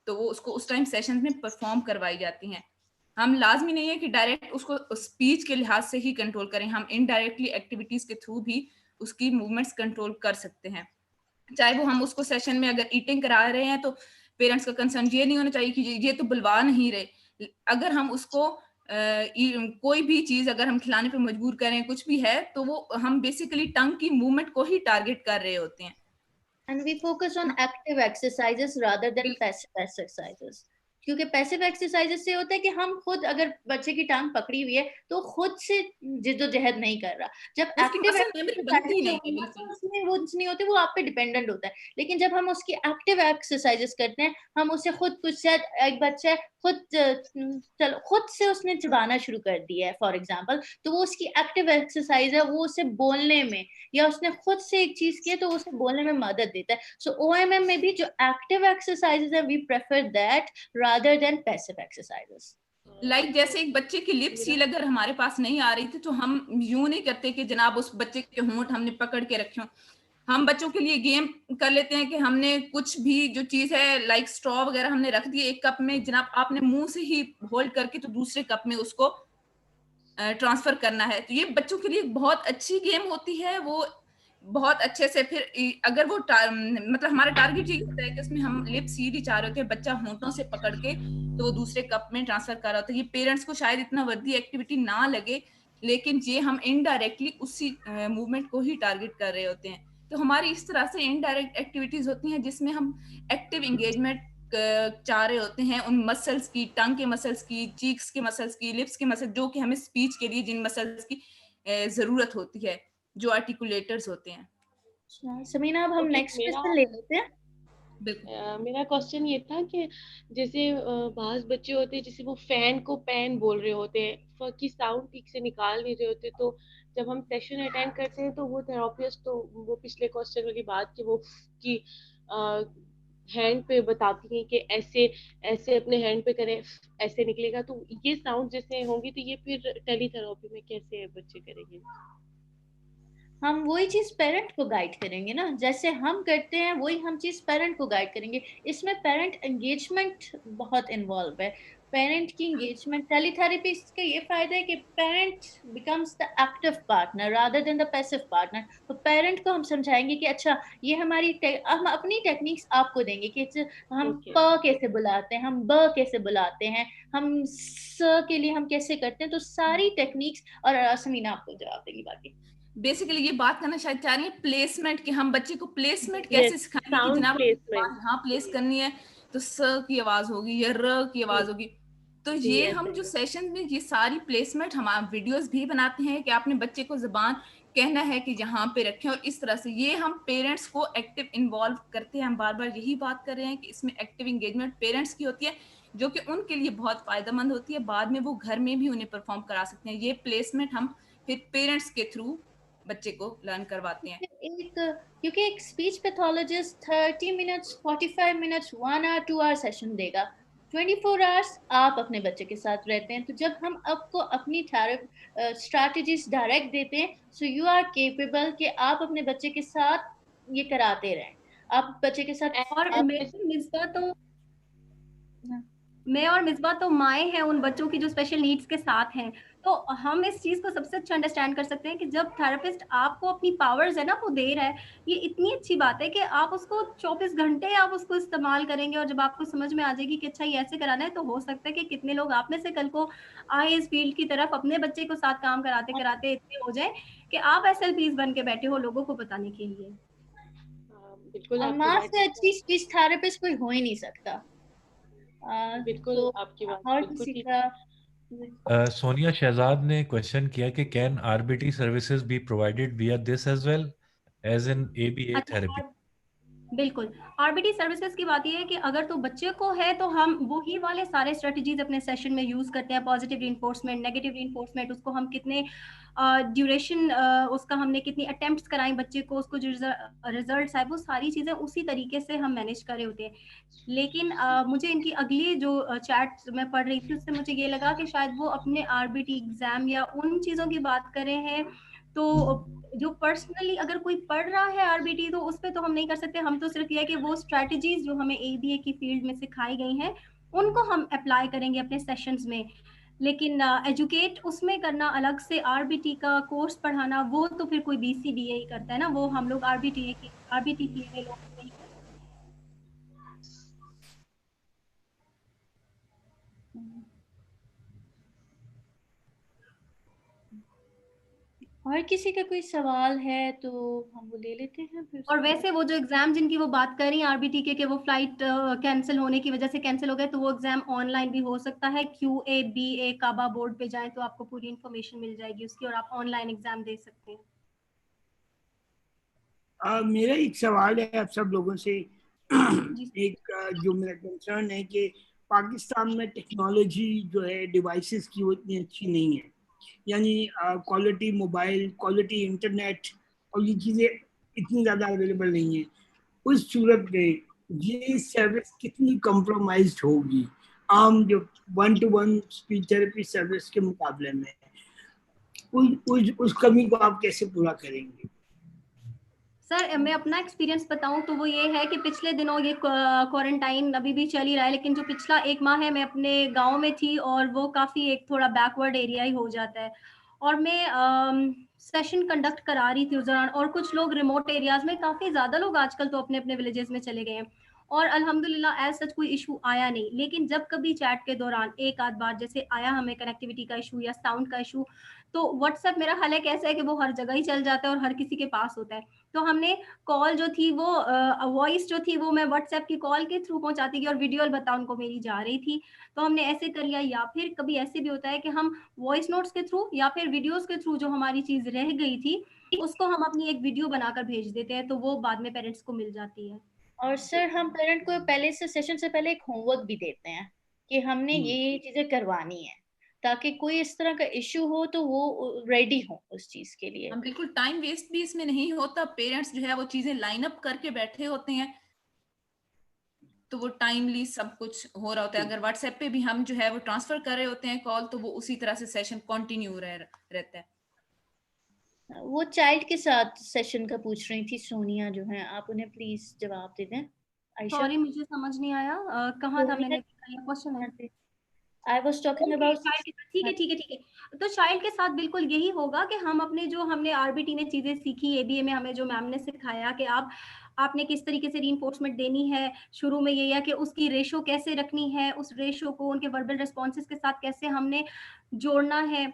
उसको उस टाइम सेशन में परफॉर्म करवाई जाती हैं। हम लाजमी नहीं है कि डायरेक्ट उसको स्पीच के लिहाज से ही कंट्रोल करें, हम इनडायरेक्टली एक्टिविटीज के थ्रू भी उसकी मूवमेंट्स कंट्रोल कर सकते हैं। चाहे वो हम उसको सेशन में अगर ईटिंग करा रहे हैं तो पेरेंट्स का कंसर्न ये नहीं होना चाहिए कि ये तो बुलवा नहीं रहे। अगर हम उसको कोई भी चीज अगर हम खिलाने पे मजबूर करें कुछ भी है, तो वो हम बेसिकली टंग की मूवमेंट को ही टारगेट कर रहे होते हैं। And we focus on active exercises rather than passive exercises. क्योंकि पैसिव एक्सरसाइजेस से होता है कि हम खुद अगर बच्चे की टांग पकड़ी हुई है तो खुद से जिद्दोजहद नहीं कर रहा। जब एक्टिव उसमें वो नहीं होती, वो आप पे डिपेंडेंट होता है। लेकिन जब हम उसकी एक्टिव एक्सरसाइजेस करते हैं, हम उसे खुद कुछ एक बच्चा खुद से उसने चबाना शुरू कर दिया है फॉर एग्जांपल, तो वो उसकी एक्टिव एक्सरसाइज है, वो उसे बोलने में या उसने खुद से एक चीज की तो उसे बोलने में मदद देता है। सो ओएमएम में भी जो एक्टिव एक्सरसाइजेस है we prefer that rather than passive exercises. जैसे एक बच्चे की लिप सील अगर हमारे पास नहीं आ रही थी तो हम यूं नहीं करते कि जनाब उस बच्चे के होंठ हमने पकड़ के रखे। हम बच्चों के लिए गेम कर लेते हैं कि हमने कुछ भी जो चीज है स्ट्रॉ वगैरह हमने रख दी एक कप में, जनाब आपने मुंह से ही होल्ड करके तो दूसरे कप में उसको ट्रांसफर करना है। तो ये बच्चों के लिए बहुत अच्छी गेम होती है। वो बहुत अच्छे से फिर अगर वो मतलब हमारा टारगेट ये होता है कि उसमें हम लिप सील ही चाह रहे होते हैं, बच्चा होंठों से पकड़ के तो वो दूसरे कप में ट्रांसफर कर रहा होता है। ये पेरेंट्स को शायद इतना वर्दी एक्टिविटी ना लगे, लेकिन ये हम इनडायरेक्टली उसी मूवमेंट को ही टारगेट कर रहे होते हैं। तो हमारी इस तरह से इनडायरेक्ट एक्टिविटीज होती हैं जिसमें हम एक्टिव एंगेजमेंट चाह रहे होते हैं उन मसल्स की, टंग के मसल्स की, चीक्स के मसल्स की, लिप्स के मसल्स, जो कि हमें स्पीच के लिए जिन मसल्स की जरूरत होती है, जो आर्टिकुलेटर्स होते हैं। समीना, अब हम नेक्स्ट क्वेश्चन ले लेते हैं। मेरा क्वेश्चन ये था कि जैसे बाज बच्चे होते हैं जैसे वो फैन को पैन बोल रहे होते हैं, की साउंड ठीक से निकाल नहीं रहे होते, तो जब हम सेशन अटेंड करते हैं तो वो थेरेपिस्ट तो वो पिछले क्वेश्चन वाली बात कि वो की हैंड पे बताती हैं कि ऐसे ऐसे अपने हैंड पे करें, ऐसे निकलेगा, तो ये साउंड जैसे होंगी तो ये फिर टेलीथेरेपी में कैसे बच्चे करेंगे? हम वही चीज पेरेंट को गाइड करेंगे ना, जैसे हम करते हैं वही हम चीज पेरेंट को गाइड करेंगे। इसमें पेरेंट एंगेजमेंट बहुत इन्वॉल्व है। पेरेंट की एंगेजमेंट, टेलीथेरेपी का ये फायदा है कि parent becomes the active partner rather than the passive partner. तो पेरेंट को हम समझाएंगे कि अच्छा ये हमारी हम अपनी टेक्निक्स आपको देंगे कि हम प कैसे बुलाते हैं, हम ब कैसे बुलाते हैं, हम स के लिए हम कैसे करते हैं, तो सारी टेक्निक्स। और समीना आपको जवाब देंगी बाकी। बेसिकली ये बात करना शायद चाह रही है प्लेसमेंट, कि हम बच्चे को प्लेसमेंट कैसे सिखाएंगे कि जनाब यहाँ प्लेस करनी है तो स की आवाज होगी या र की आवाज होगी। तो ये हम जो सेशन में ये सारी प्लेसमेंट हम वीडियोस भी बनाते हैं कि आपने बच्चे को जबान कहना है कि यहाँ पे रखें, और इस तरह से ये हम पेरेंट्स को एक्टिव इन्वॉल्व करते हैं। हम बार बार यही बात कर रहे हैं कि इसमें एक्टिव एंगेजमेंट पेरेंट्स की होती है, जो कि उनके लिए बहुत फायदेमंद होती है। बाद में वो घर में भी उन्हें परफॉर्म करा सकते हैं। ये प्लेसमेंट हम फिर पेरेंट्स के थ्रू बच्चे को लर्न करवाते हैं। क्योंकि एक speech pathologist 30 minutes, 45 minutes, 1 hour, 2 hour session देगा। 24 आवर्स आप अपने बच्चे के साथ रहते हैं। तो जब हम आपको अपनी स्ट्रैटेजीज डायरेक्ट देते हैं, सो यू आर केपेबल कि आप अपने बच्चे के साथ ये कराते रहें। आप बच्चे के साथ और मैं और मिसबा तो माएँ हैं उन बच्चों की जो स्पेशल नीड्स के साथ हैं। तो हम इस चीज को सबसे अच्छा अंडरस्टैंड कर सकते हैं कि जब थेरेपिस्ट आपको अपनी पावर्स है ना वो दे रहा है, ये इतनी अच्छी बात है कि आप उसको 24 घंटे आप उसको इस्तेमाल करेंगे, और जब आपको समझ में आ जाएगी कि अच्छा ये ऐसे कराना है, तो हो सकता है कि कितने लोग आप में से कल को आए इस फील्ड की तरफ, अपने बच्चे को साथ काम कराते कराते इतने हो जाए कि आप SLPs बन के बैठे हो लोगों को बताने के लिए। बिल्कुल, माँ से अच्छी स्पीच थेरेपिस्ट कोई हो ही नहीं सकता। बिल्कुल तो आपकी बात और बिल्कुल किसी ठीक का सोनिया शहजाद ने क्वेश्चन किया कि can RBT services be provided via this as well as in ABA therapy? बिल्कुल, आरबीटी सर्विसेज की बात ये है कि अगर तो बच्चे को है तो हम वही वाले सारे स्ट्रेटजीज अपने सेशन में यूज करते हैं। पॉजिटिव रीइंफोर्समेंट, नेगेटिव रीइंफोर्समेंट, उसको हम कितने ड्यूरेशन उसका हमने कितनी अटेम्प्ट्स कराई बच्चे को, उसको जो रिजल्ट्स आए वो सारी चीजें उसी तरीके से हम मैनेज कर रहे होते हैं। लेकिन मुझे इनकी अगली जो चैट मैं पढ़ रही थी उससे मुझे ये लगा कि शायद वो अपने आरबीटी एग्जाम या उन चीजों की बात कर रहे हैं। तो जो पर्सनली अगर कोई पढ़ रहा है आरबीटी तो उस पर तो हम नहीं कर सकते। हम तो सिर्फ ये है कि वो स्ट्रैटेजीज जो हमें ABA की फील्ड में सिखाई गई हैं उनको हम अप्लाई करेंगे अपने सेशंस में। लेकिन एजुकेट उसमें करना अलग से, आरबीटी का कोर्स पढ़ाना वो तो फिर कोई BCBA ही करता है ना, वो हम लोग आरबीटी के लोग नहीं। और किसी का कोई सवाल है तो हम वो ले लेते हैं फिर। और वैसे वो जो एग्जाम जिनकी वो बात कर रही हैं आरबीटी के वो फ्लाइट कैंसिल होने की वजह से कैंसिल हो गए, तो वो एग्जाम ऑनलाइन भी हो सकता है। QABA काबा बोर्ड पे जाएं तो आपको पूरी इन्फॉर्मेशन मिल जाएगी उसकी, और आप ऑनलाइन एग्जाम दे सकते हैं। मेरा एक सवाल है आप सब लोगों से। एक जो मेरा कंसर्न है कि पाकिस्तान में टेक्नोलॉजी जो है डिवाइसेस की उतनी अच्छी नहीं है, यानी क्वालिटी मोबाइल, क्वालिटी इंटरनेट और ये चीज़ें इतनी ज़्यादा अवेलेबल नहीं है। उस सूरत में ये सर्विस कितनी कॉम्प्रोमाइज्ड होगी आम जो 1-to-1 स्पीच थेरेपी सर्विस के मुकाबले में? उस कमी को आप कैसे पूरा करेंगे? सर मैं अपना एक्सपीरियंस बताऊं तो वो ये है कि पिछले दिनों ये क्वारंटाइन अभी भी चल ही रहा है, लेकिन जो पिछला 1 माह है मैं अपने गांव में थी और वो काफ़ी एक थोड़ा बैकवर्ड एरिया ही हो जाता है, और मैं सेशन कंडक्ट करा रही थी उस दौरान। और कुछ लोग रिमोट एरियाज में, काफ़ी ज़्यादा लोग आजकल तो अपने अपने विलेजेस में चले गए हैं, और अल्हम्दुलिल्लाह एज सच कोई इशू आया नहीं। लेकिन जब कभी चैट के दौरान एक आध बार जैसे आया हमें कनेक्टिविटी का इशू या साउंड का इशू, तो व्हाट्सएप मेरा हाल है कैसा है कि वो हर जगह ही चल जाता है और हर किसी के पास होता है। तो हमने कॉल जो थी वो वॉइस जो थी वो मैं व्हाट्सएप की कॉल के थ्रू पहुंचाती थी और वीडियो बता उनको मेरी जा रही थी, तो हमने ऐसे कर लिया। या फिर कभी ऐसे भी होता है कि हम वॉइस नोट्स के थ्रू या फिर वीडियोस के थ्रू जो हमारी चीज रह गई थी उसको हम अपनी एक वीडियो बनाकर भेज देते हैं, तो वो बाद में पेरेंट्स को मिल जाती है। और सर हम पेरेंट को पहले से सेशन से पहले एक होमवर्क भी देते हैं कि हमने ये चीजें करवानी है, ताकि कोई इस तरह का इशू हो तो वो रेडी हो उस चीज के लिए। हम बिल्कुल टाइम वेस्ट भी इसमें नहीं होता, पेरेंट्स जो है वो चीजें लाइन अप करके बैठे होते हैं, तो वो टाइमली सब कुछ हो रहा होता है। अगर व्हाट्सएप पे भी हम जो है वो ट्रांसफर कर रहे होते हैं कॉल, तो वो उसी तरह से सेशन कंटिन्यू रहता है। वो चाइल्ड के साथ सेशन का पूछ रही थी सोनिया जो है, आप उन्हें प्लीज जवाब दे दें। आयशा, सॉरी मुझे समझ नहीं आया कहाँ था मैंने क्वेश्चन है। I was talking about ठीक है ठीक है ठीक है। तो चाइल्ड के साथ बिल्कुल यही होगा कि हम अपने जो हमने आरबीटी में चीजें सीखी, एबीए में हमें जो मैम ने सिखाया कि आपने किस तरीके से रीइंफोर्समेंट देनी है, शुरू में ये है कि उसकी रेशो कैसे रखनी है, उस रेशो को उनके वर्बल रिस्पॉन्सेस के साथ कैसे हमने जोड़ना है।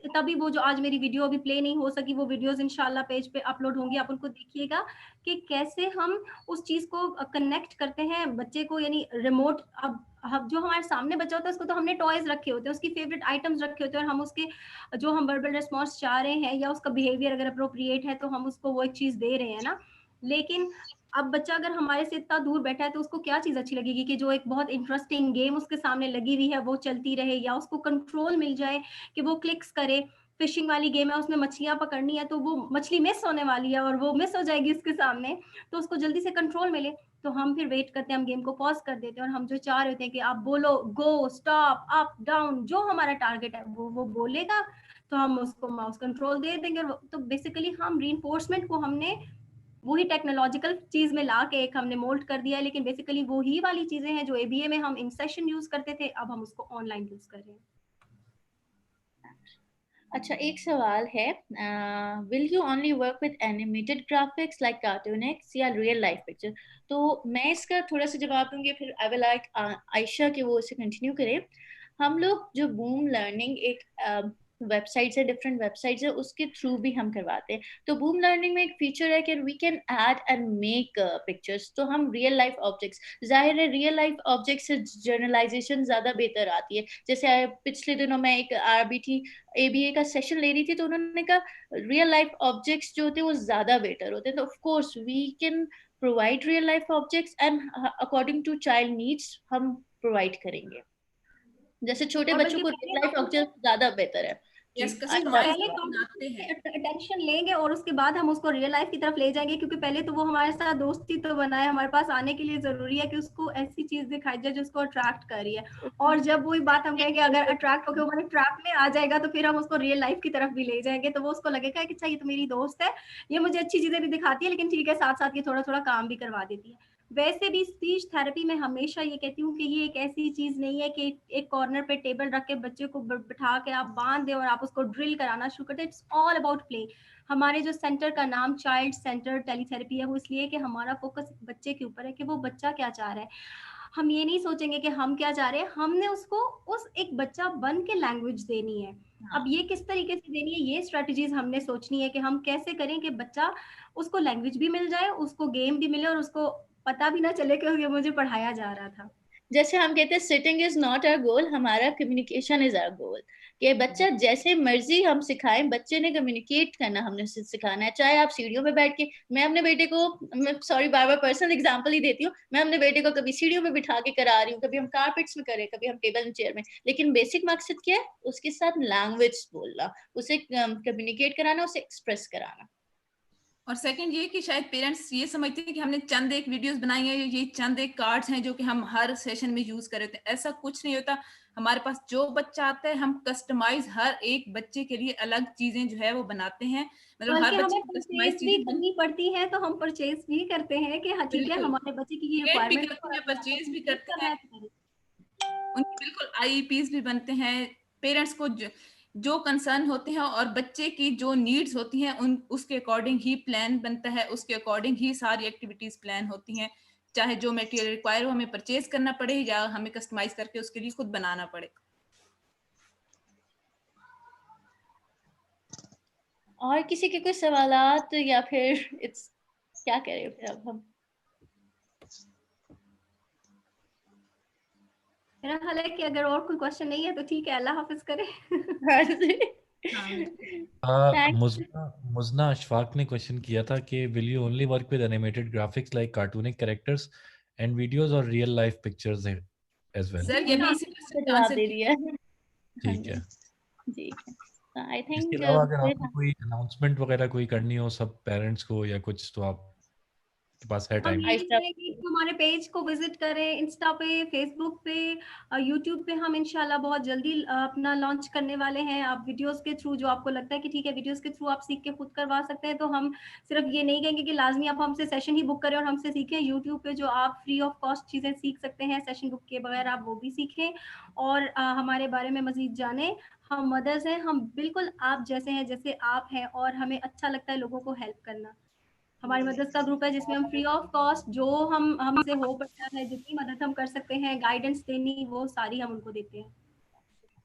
तभी वो जो आज मेरी वीडियो अभी प्ले नहीं हो सकी, वो वीडियोस इंशाल्लाह पेज पे अपलोड होंगी, आप उनको देखिएगा कि कैसे हम उस चीज को कनेक्ट करते हैं बच्चे को, यानी रिमोट। अब जो हमारे सामने बच्चा होता है उसको तो हमने टॉयज रखे होते हैं, उसकी फेवरेट आइटम्स रखे होते हैं, और हम उसके जो हम वर्बल रिस्पॉन्स चाह रहे हैं या उसका बिहेवियर अगर अप्रोप्रिएट है तो हम उसको वो एक चीज दे रहे हैं ना। लेकिन अब बच्चा अगर हमारे से इतना दूर बैठा है तो उसको क्या चीज अच्छी लगेगी कि जो एक बहुत इंटरेस्टिंग गेम उसके सामने लगी हुई है वो चलती रहे, या उसको कंट्रोल मिल जाए कि वो क्लिक्स करे। फिशिंग वाली गेम है, उसमें मछलियां पकड़नी है, तो वो मछली मिस होने वाली है और वो मिस हो जाएगी उसके सामने, तो उसको जल्दी से कंट्रोल मिले। तो हम फिर वेट करते हैं, हम गेम को पॉज कर देते हैं और हम जो चाह रहे होते हैं कि आप बोलो गो, स्टॉप, अप, डाउन, जो हमारा टारगेट है वो बोलेगा, तो हम उसको माउस कंट्रोल दे देंगे। तो बेसिकली हम रीइंफोर्समेंट को हमने वही टेक्नोलॉजिकल चीज में ला के एक हमने मोल्ड कर दिया है, लेकिन बेसिकली वो ही वाली चीजें हैं जो एबीए में हम इन सेशन यूज करते थे, अब हम उसको ऑनलाइन यूज कर रहे हैं। अच्छा, एक सवाल है, will you only work with animated graphics like cartoonics या रियल लाइफ पिक्चर? तो मैं इसका थोड़ा सा जवाब दूंगी, फिर आई विल लाइक आयशा कि वो इसे कंटिन्यू करे। हम लोग जो बूम लर्निंग एक वेबसाइट्स है, डिफरेंट वेबसाइट्स है, उसके थ्रू भी हम करवाते हैं। तो बूम लर्निंग में एक फीचर है कि we can add and make pictures, तो हम रियल लाइफ ऑब्जेक्ट्स, जाहिर है रियल लाइफ ऑब्जेक्ट्स से जर्नलाइजेशन ज्यादा बेहतर आती है। जैसे पिछले दिनों मैं एक आरबीटी एबीए का सेशन ले रही थी, तो उन्होंने कहा रियल लाइफ ऑब्जेक्ट्स जो होते हैं वो ज्यादा बेटर होते हैं। तो of course we can provide real life objects and according to child needs हम प्रोवाइड करेंगे। जैसे छोटे बच्चों को रियल लाइफ ऑब्जेक्ट ज्यादा बेहतर है। अटेंशन लेंगे और उसके बाद हम उसको रियल लाइफ की तरफ ले जाएंगे, क्योंकि पहले तो वो हमारे साथ दोस्ती तो बनाए, हमारे पास आने के लिए जरूरी है कि उसको ऐसी चीज दिखाई जाए जो उसको अट्रैक्ट कर रही है। और जब वही बात हम कहेंगे अगर अट्रैक्ट होकर हमारे ट्रैप में आ जाएगा तो फिर हम उसको रियल लाइफ की तरफ भी ले जाएंगे, तो वो उसको लगेगा कि अच्छा ये तो मेरी दोस्त है, ये मुझे अच्छी चीजें भी दिखाती है, लेकिन ठीक है साथ साथ ये थोड़ा थोड़ा काम भी करवा देती है। वैसे भी स्पीच थेरेपी में हमेशा ये कहती हूँ कि ये एक ऐसी चीज नहीं है कि एक कॉर्नर पे टेबल रख के बच्चे को बिठा के आप बांध दे और आप उसको ड्रिल कराना शुरू करते। It's all about play. हमारे जो सेंटर का नाम चाइल्ड सेंटर टेलीथेरेपी है वो इसलिए कि हमारा फोकस बच्चे के ऊपर है कि वो बच्चा क्या चाह रहा है। हम ये नहीं सोचेंगे कि हम क्या चाह रहे हैं, हमने उसको उस एक बच्चा बन के लैंग्वेज देनी है। अब ये किस तरीके से देनी है, ये स्ट्रेटजीज हमने सोचनी है कि हम कैसे करें कि बच्चा उसको लैंग्वेज भी मिल जाए, उसको गेम भी मिले और उसको पता भी ना चले कि मुझे पढ़ाया जा रहा था। जैसे हम कहते हैं sitting is not our goal, हमारा कम्युनिकेशन इज आवर गोल। कि बच्चा जैसे मर्जी हम सिखाएं, बच्चे ने कम्युनिकेट करना हमने सिखाना है। चाहे आप सीढ़ियों पे बैठ के, मैं अपने बेटे को, मैं सॉरी बार बार पर्सनल एग्जांपल ही देती हूँ, मैं अपने बेटे को कभी सीढ़ियों पे बिठा के करा रही हूँ, कभी हम कारपेट्स में करें, कभी हम टेबल एंड चेयर में, लेकिन बेसिक मकसद क्या है, उसके साथ लैंग्वेज बोलना, उसे कम्युनिकेट कराना, उसे एक्सप्रेस कराना। और सेकंड ये कि शायद पेरेंट्स ये समझते हैं कि हमने चंद एक वीडियोस बनाई है, ये चंद एक कार्ड्स हैं जो कि हम हर सेशन में यूज कर रहे थे। ऐसा कुछ नहीं होता। हमारे पास जो बच्चा आता है हम कस्टमाइज हर एक बच्चे के लिए अलग चीजें जो है वो बनाते हैं। मतलब हर बच्चे को कस्टमाइज चीजें करनी पड़ती है तो हम परचेज भी करते हैं कि हाँ ठीक है हमारे बच्चे की ये रिक्वायरमेंट है, परचेज भी करते हैं, उनके बिल्कुल आईईपीस भी बनते हैं। पेरेंट्स को जो कंसर्न होते हैं और बच्चे की जो नीड्स होती हैं उन उसके अकॉर्डिंग ही प्लान बनता है, उसके अकॉर्डिंग ही सारी एक्टिविटीज प्लान होती हैं। चाहे जो मटेरियल रिक्वायर हो हमें परचेज करना पड़े या हमें कस्टमाइज करके उसके लिए खुद बनाना पड़े। और किसी के कोई सवालात या फिर इट्स क्या करें फिर अब हम? मेरा ख्याल है कि अगर और कोई क्वेश्चन नहीं है तो ठीक है, अल्लाह हाफिज करें। मुजना अशफाक ने क्वेश्चन किया था कि will you only work with animated graphics like cartoonic characters and videos और real life pictures as well? Sir ये भी इसी क्वेश्चन का जवाब आंसर दे दिया। ठीक है। जी आई इसके थिंक अलावा अगर आपको कोई अनाउंसमेंट वगैरह कोई करनी हो सब पेरेंट्स को या कुछ, तो आप के पास है हम टाइम। यही कहेंगे कि हमारे पेज को विजिट करें, इंस्टा पे, फेसबुक पे, यूट्यूब पे हम इंशाल्लाह बहुत जल्दी अपना लॉन्च करने वाले हैं। आप वीडियोस के थ्रू जो आपको लगता है कि ठीक है वीडियोस के थ्रू आप सीख के खुद करवा सकते हैं, तो हम सिर्फ ये नहीं कहेंगे कि लाजमी आप हमसे सेशन ही बुक करें और हमसे सीखें। यूट्यूब पे जो आप फ्री ऑफ कॉस्ट चीजें सीख सकते हैं सेशन बुक के बगैर, आप वो भी सीखें और हमारे बारे में मजीद जानें। हम मदर्स हैं, हम बिल्कुल आप जैसे हैं जैसे आप हैं और हमें अच्छा लगता है लोगों को हेल्प करना। हमारी मदद का ग्रुप है जिसमें हम फ्री ऑफ कॉस्ट जो हमसे हो पड़ता है, जितनी मदद हम कर सकते हैं, गाइडेंस देनी, वो सारी हम उनको देते हैं।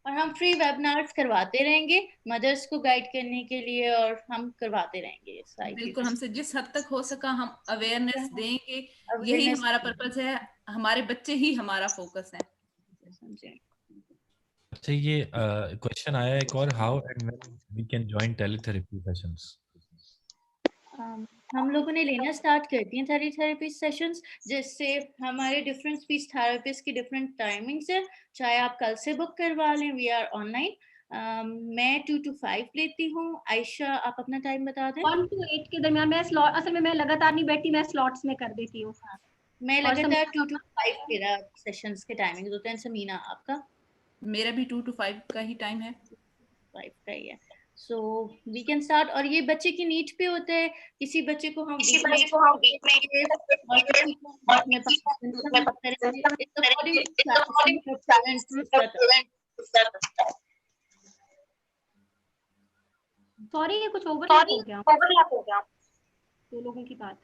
और हम फ्री वेबिनार्स करवाते रहेंगे मदर्स को गाइड करने के लिए और हम करवाते रहेंगे सारी बिल्कुल, हमसे जिस हद तक हो सका हम अवेयरनेस देंगे। यही Awareness हमारा पर्पस है, हमारे बच्चे ही हमारा फोकस है। अच्छा, ये क्वेश्चन आया एक और, how and when we can join teletherapy sessions? हम लोगों ने लेना स्टार्ट कर दिए थेरेपी सेशंस, जिससे हमारे डिफरेंट स्पीच थेरेपिस्ट की डिफरेंट टाइमिंग्स है। चाहे आप कल से बुक करवा लें, वी आर ऑनलाइन। मैं 2 to 5 लेती हूँ। आयशा आप अपना टाइम बता दें। 1 to 8 के दरमियान मैं स्लॉट, असल में मैं लगातार नहीं बैठती, मैं स्लॉट्स में कर देती हूँ। मैं लगातार 2 to 5 मेरा सेशंस के टाइमिंग्स होते हैं। समीना आपका? मेरा भी 2 to 5 का ही टाइम है। 5 का ही है। So we can start. और ये बच्चे की नीड पे होता है। किसी बच्चे को हम वीक में और किसी को सॉरी ये कुछ ओवरलैप हो गया दो लोगों की बात।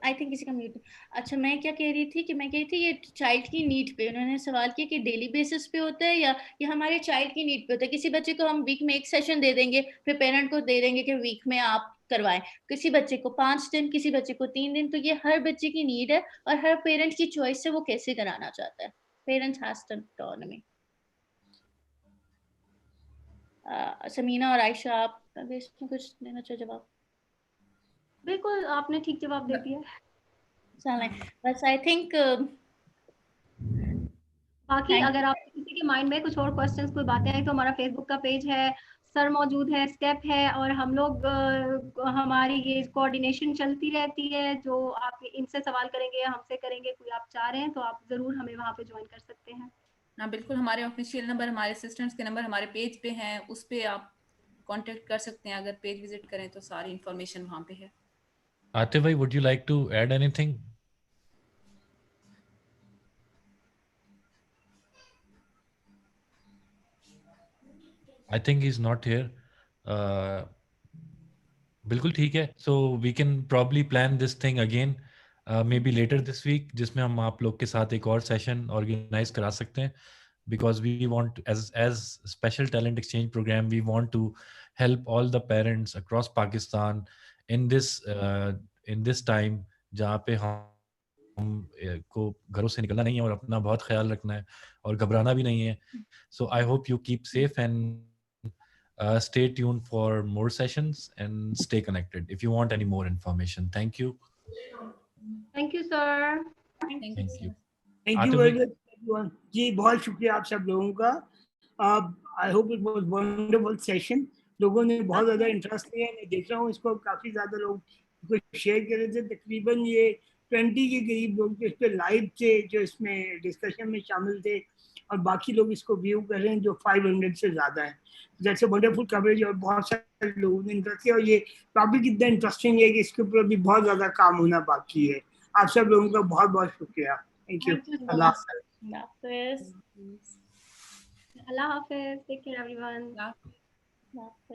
आई थिंक किसी का म्यूट। अच्छा, मैं क्या कह रही थी कि मैं कह रही थी ये चाइल्ड की नीड पे उन्होंने सवाल किया कि डेली बेसिस पे होता है या ये हमारे चाइल्ड की नीड पे होता है। किसी बच्चे को हम वीक में एक सेशन दे देंगे, फिर पेरेंट को दे देंगे कि वीक में आप करवाएं। किसी बच्चे को 5 दिन, किसी बच्चे को 3 दिन। तो ये हर बच्चे की नीड है और हर पेरेंट की चॉइस है वो कैसे कराना चाहता है। Parents has autonomy. समीना और आयशा आप इसमें कुछ देना चाहो जवाब? बिल्कुल, आपने ठीक जवाब दे दिया। बस आई थिंक बाकी अगर आप किसी के माइंड में कुछ और क्वेश्चंस, कोई बातें आई तो हमारा फेसबुक का पेज है, सर मौजूद है, स्टेप है और हम लोग हमारी ये कोऑर्डिनेशन चलती रहती है। जो आप इनसे सवाल करेंगे या हमसे करेंगे, कोई आप चाह रहे हैं तो आप जरूर हमें वहाँ पे ज्वाइन कर सकते हैं। हाँ बिल्कुल, हमारे ऑफिशियल नंबर, हमारे असिस्टेंट्स के नंबर हमारे पेज पे हैं, उस पे आप कांटेक्ट कर सकते हैं। अगर पेज विजिट करें तो सारी इंफॉर्मेशन वहाँ पे है। आतिफ भाई, would you like to add anything? I think he's not here. बिल्कुल ठीक है। So we can probably plan this thing again, maybe later this week, जिसमें हम आप लोग के साथ एक और सेशन ऑर्गेनाइज करा सकते हैं, because we want, as special talent exchange program, we want to help all the parents across Pakistan in this time जहाँ पे हम को घरों से निकलना नहीं है और अपना बहुत ख्याल रखना है और घबराना भी नहीं है। So I hope you keep safe and stay tuned for more sessions and stay connected if you want any more information. Thank you. Thank you, sir. Thank you. Thank you very much everyone. जी बहुत शुक्रिया आप सब लोगों का। I hope it was wonderful session. लोगों ने बहुत ज़्यादा इंटरेस्ट लिया। मैं देख रहा हूँ इसको काफ़ी ज़्यादा लोग इसको शेयर कर रहे थे। तकरीबन ये 20 के करीब लोग इस पर लाइव थे जो इसमें डिस्कशन में शामिल थे और बाकी लोग इसको व्यू कर रहे हैं जो 500 से ज़्यादा है। दैट्स अ वंडरफुल कवरेज और बहुत सारे लोगों ने इंटरेस्ट किया और ये टॉपिक इतना इंटरेस्टिंग है कि इसके ऊपर भी बहुत ज़्यादा काम होना बाकी है। आप सब लोगों का बहुत बहुत शुक्रिया। Thank you. अल्लाह हाफिज़। Take care everyone.